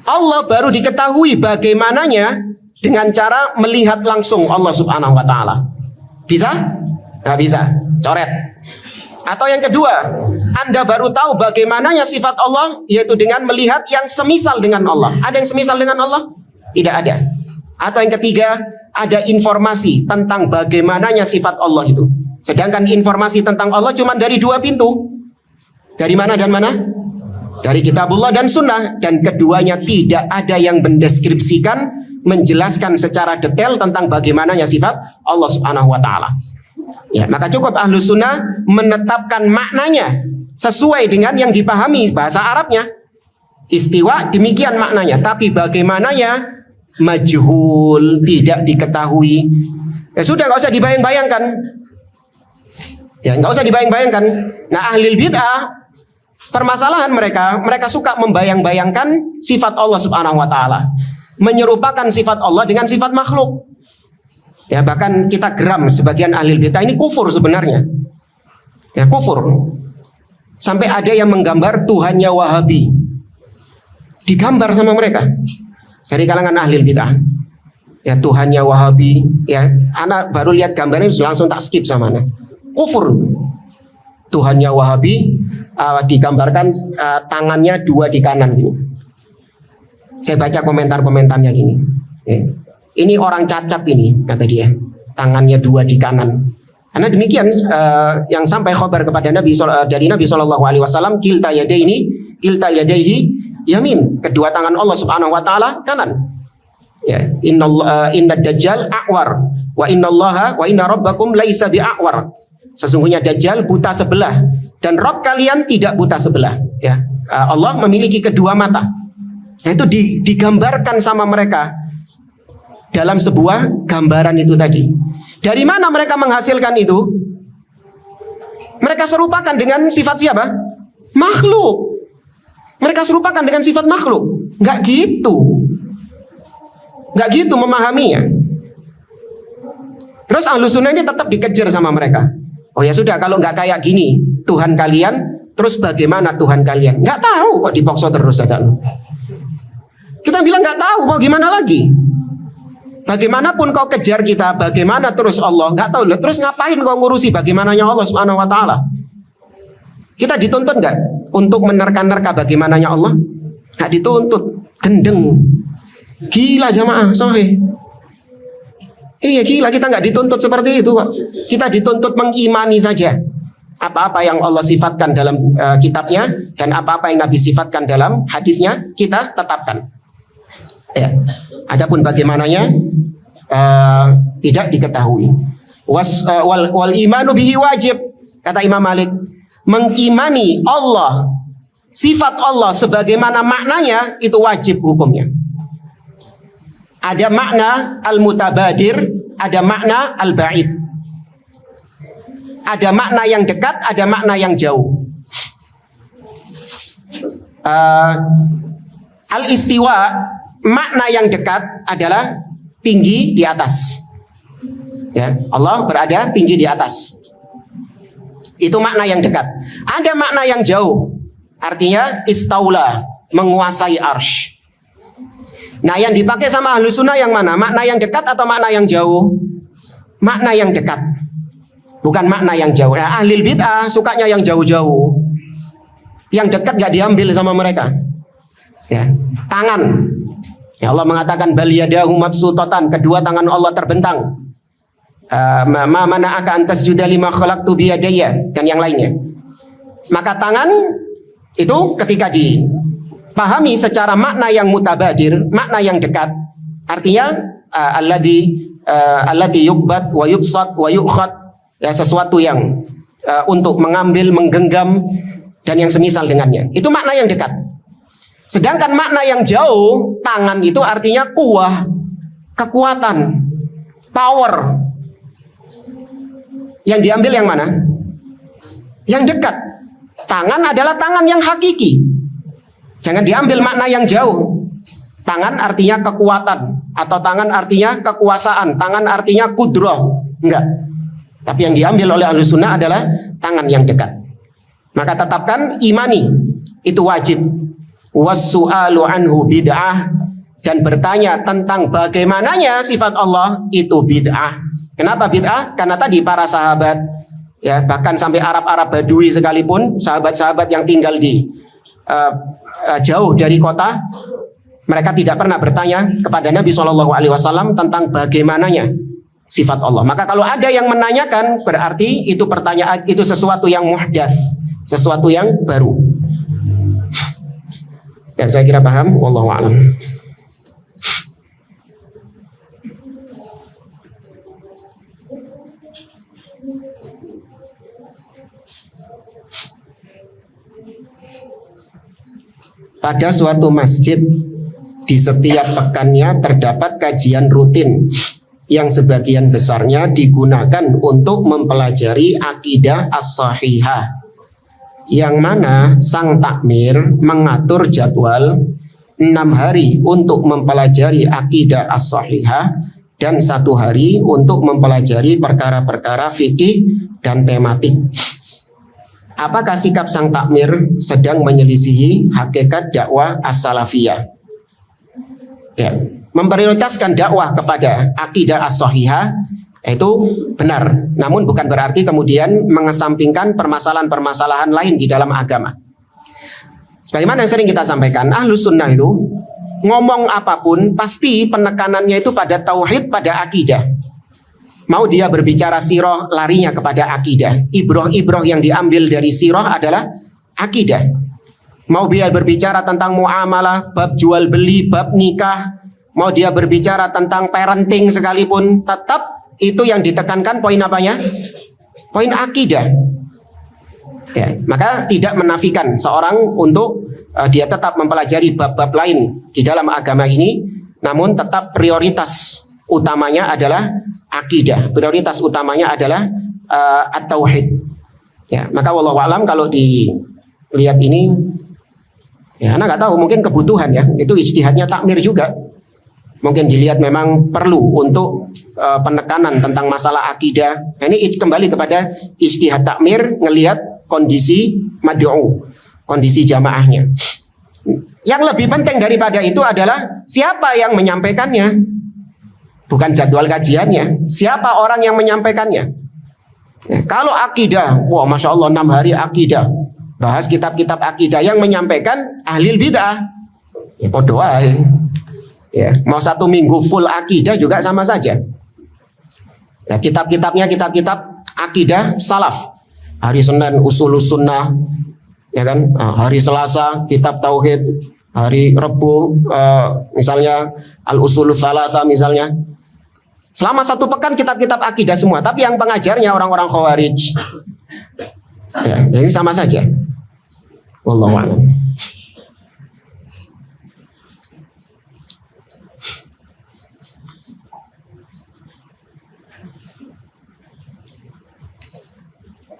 [SPEAKER 1] Allah baru diketahui bagaimananya dengan cara melihat langsung Allah Subhanahu wa taala. Bisa? Nggak bisa. Coret. Atau yang kedua, Anda baru tahu bagaimananya sifat Allah, yaitu dengan melihat yang semisal dengan Allah. Ada yang semisal dengan Allah? Tidak ada. Atau yang ketiga, ada informasi tentang bagaimananya sifat Allah itu. Sedangkan informasi tentang Allah cuma dari dua pintu. Dari mana dan mana? Dari kitabullah dan sunnah. Dan keduanya tidak ada yang mendeskripsikan, menjelaskan secara detail tentang bagaimananya sifat Allah Subhanahu wa taala. Ya, maka cukup ahlu sunnah menetapkan maknanya sesuai dengan yang dipahami bahasa Arabnya. Istiwa demikian maknanya, tapi bagaimananya majhul, tidak diketahui. Ya sudah, nggak usah dibayang-bayangkan. Ya, nggak usah dibayang-bayangkan. Nah, ahlul bid'ah, permasalahan mereka suka membayang-bayangkan sifat Allah Subhanahu wa taala, menyerupakan sifat Allah dengan sifat makhluk. Ya, bahkan kita geram sebagian ahlul bid'ah ini kufur sebenarnya. Ya, kufur. Sampai ada yang menggambar Tuhannya Wahabi. Digambar sama mereka dari kalangan ahlul bid'ah. Ya, Tuhannya Wahabi. Ya, anak baru lihat gambarnya langsung tak skip sama anak. Kufur. Tuhannya Wahabi digambarkan tangannya dua di kanan gini. Saya baca komentar-komentarnya gini. Ya. Ini orang cacat ini, kata dia. Tangannya dua di kanan. Karena demikian yang sampai khabar kepada Nabi dari Nabi SAW, kilta yadaihi yamin. Kedua tangan Allah Subhanahu wa taala kanan. Ya, inna dajjal a'war wa inna rabbakum laisa bi'a'war. Sesungguhnya Dajjal buta sebelah dan Rabb kalian tidak buta sebelah. Ya, Allah memiliki kedua mata. Itu digambarkan sama mereka dalam sebuah gambaran itu tadi. Dari mana mereka menghasilkan itu? Mereka serupakan dengan sifat siapa? Makhluk. Mereka serupakan dengan sifat makhluk. Nggak gitu. Nggak gitu memahaminya. Terus ahlu sunnah ini tetap dikejar sama mereka. Oh ya sudah, kalau nggak kayak gini Tuhan kalian, terus bagaimana Tuhan kalian? Nggak tahu kok dipaksa terus saja. Kita bilang nggak tahu, mau gimana lagi? Bagaimanapun kau kejar kita, bagaimana terus Allah? Nggak tahu. Terus ngapain kau ngurusi bagaimananya Allah Subhanahu wa taala? Kita dituntut nggak untuk menerka-nerka bagaimananya Allah? Nggak dituntut. Gendeng. Gila jamaah, sorry. Iya gila, kita nggak dituntut seperti itu Pak. Kita dituntut mengimani saja apa-apa yang Allah sifatkan dalam kitabnya dan apa-apa yang Nabi sifatkan dalam hadisnya, kita tetapkan. Ya. Adapun bagaimananya tidak diketahui. Wal imanu bihi wajib, kata Imam Malik. Mengimani Allah, sifat Allah sebagaimana maknanya itu wajib hukumnya. Ada makna al-mutabadir, ada makna al-ba'id. Ada makna yang dekat, ada makna yang jauh. Al-istiwa, makna yang dekat adalah tinggi di atas. Ya, Allah berada tinggi di atas. Itu makna yang dekat. Ada makna yang jauh, artinya istaula, menguasai arsy. Nah, yang dipakai sama ahlu sunnah yang mana? Makna yang dekat atau makna yang jauh? Makna yang dekat, bukan makna yang jauh. Nah, ahlul bid'ah sukanya yang jauh-jauh. Yang dekat gak diambil sama mereka. Ya, tangan. Ya, Allah mengatakan bal yadahu mabsutatan, kedua tangan Allah terbentang. Ma mana'aka an tasjuda lima khalaqtu biyadayya, dan yang lainnya. Maka tangan itu ketika dipahami secara makna yang mutabadir, makna yang dekat, artinya alladhi yukbat wa yubsat wa yukhad, ya, sesuatu yang untuk mengambil, menggenggam, dan yang semisal dengannya. Itu makna yang dekat. Sedangkan makna yang jauh, tangan itu artinya kuah, kekuatan, power. Yang diambil yang mana? Yang dekat. Tangan adalah tangan yang hakiki. Jangan diambil makna yang jauh. Tangan artinya kekuatan, atau tangan artinya kekuasaan, tangan artinya kudrah. Enggak. Tapi yang diambil oleh Ahlus Sunnah adalah tangan yang dekat. Maka tetapkan imani itu wajib. Wassu'alu anhu bid'ah, dan bertanya tentang bagaimananya sifat Allah itu bid'ah. Kenapa bid'ah? Karena tadi para sahabat, ya, bahkan sampai Arab-Arab Badui sekalipun, sahabat-sahabat yang tinggal di jauh dari kota, mereka tidak pernah bertanya kepada Nabi SAW tentang bagaimananya sifat Allah. Maka kalau ada yang menanyakan, berarti itu pertanyaan, itu sesuatu yang muhdats, sesuatu yang baru. Ya, saya kira paham. Wallahu a'lam. Pada suatu masjid di setiap pekannya terdapat kajian rutin yang sebagian besarnya digunakan untuk mempelajari akidah as-sahihah, yang mana sang takmir mengatur jadwal 6 hari untuk mempelajari akidah as-sahihah dan 1 hari untuk mempelajari perkara-perkara fikih dan tematik. Apakah sikap sang takmir sedang menyelisihi hakikat dakwah as-salafiyah? Ya, memprioritaskan dakwah kepada akidah as-sahihah itu benar, namun bukan berarti kemudian mengesampingkan permasalahan-permasalahan lain di dalam agama. Sebagaimana yang sering kita sampaikan, Ahlus Sunnah itu ngomong apapun pasti penekanannya itu pada tauhid, pada akidah. Mau dia berbicara sirah, larinya kepada akidah. Ibroh-ibroh yang diambil dari sirah adalah akidah. Mau dia berbicara tentang muamalah, bab jual beli, bab nikah, mau dia berbicara tentang parenting sekalipun, tetap itu yang ditekankan poin apanya? Poin akidah. Ya, maka tidak menafikan seorang untuk dia tetap mempelajari bab-bab lain di dalam agama ini, namun tetap prioritas utamanya adalah akidah. Prioritas utamanya adalah at-tauhid. Ya, maka wallahu a'lam kalau dilihat ini, ya, anak nggak tahu, mungkin kebutuhan, ya, itu ijtihadnya takmir juga. Mungkin dilihat memang perlu untuk penekanan tentang masalah akidah. Nah, ini kembali kepada ijtihad takmir, ngelihat kondisi mad'u, kondisi jamaahnya. Yang lebih penting daripada itu adalah siapa yang menyampaikannya, bukan jadwal kajiannya. Siapa orang yang menyampaikannya? Ya, kalau akidah, wah, masya Allah 6 hari akidah, bahas kitab-kitab akidah, yang menyampaikan ahli bid'ah, ya podo ae. Ya, mau 1 minggu full akidah juga sama saja. Ya, kitab-kitabnya kitab-kitab akidah salaf. Hari Senin usulus sunnah, ya kan? Hari Selasa kitab tauhid, hari Rebu misalnya al usulus tsalatsa misalnya. Selama 1 pekan kitab-kitab akidah semua, tapi yang pengajarnya orang-orang khawarij. Ya, jadi sama saja. Wallahu a'lam.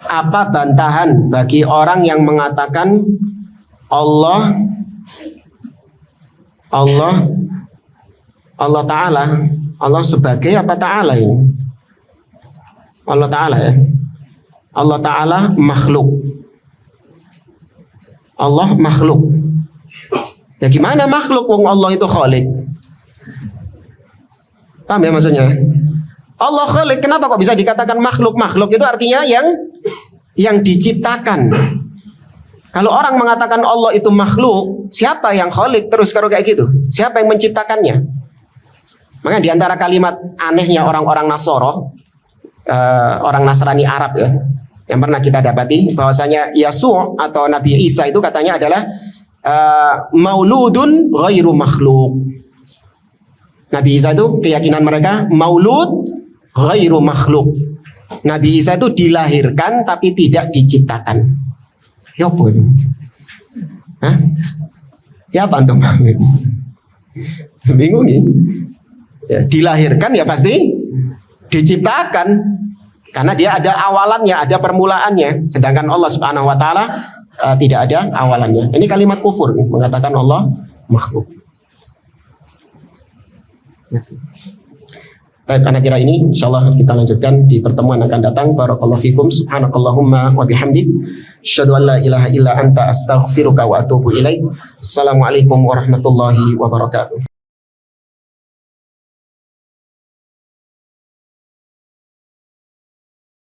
[SPEAKER 1] Apa bantahan bagi orang yang mengatakan Allah Ta'ala, Allah sebagai apa Ta'ala ini? Allah Ta'ala, ya. Allah Ta'ala makhluk. Allah makhluk. Ya gimana makhluk wong Allah itu khalik? Paham ya maksudnya? Allah khalik, kenapa kok bisa dikatakan makhluk? Makhluk itu artinya yang diciptakan. Kalau orang mengatakan Allah itu makhluk, siapa yang khalik terus kalau kayak gitu? Siapa yang menciptakannya? Maka di antara kalimat anehnya orang-orang Nasoro, orang Nasrani Arab ya, yang pernah kita dapati bahwasanya Yesus atau Nabi Isa itu katanya adalah mauludun ghairu makhluk. Nabi Isa itu keyakinan mereka maulud ghairu makhluk. Nabi Isa itu dilahirkan tapi tidak diciptakan. Ya apa itu? Hah? Ya apa antum? Bingung nih. Ya, dilahirkan ya pasti diciptakan karena dia ada awalannya, ada permulaannya. Sedangkan Allah Subhanahu wa taala tidak ada awalannya. Ini kalimat kufur mengatakan Allah makhluk. Ya. Baik, anak kira ini insyaallah kita lanjutkan di pertemuan akan datang. Barakallahu fikum. Subhanakallahumma wa bihamdik asyhadu an la ilaha illa anta astaghfiruka wa atubu ilaik. Assalamualaikum warahmatullahi wabarakatuh.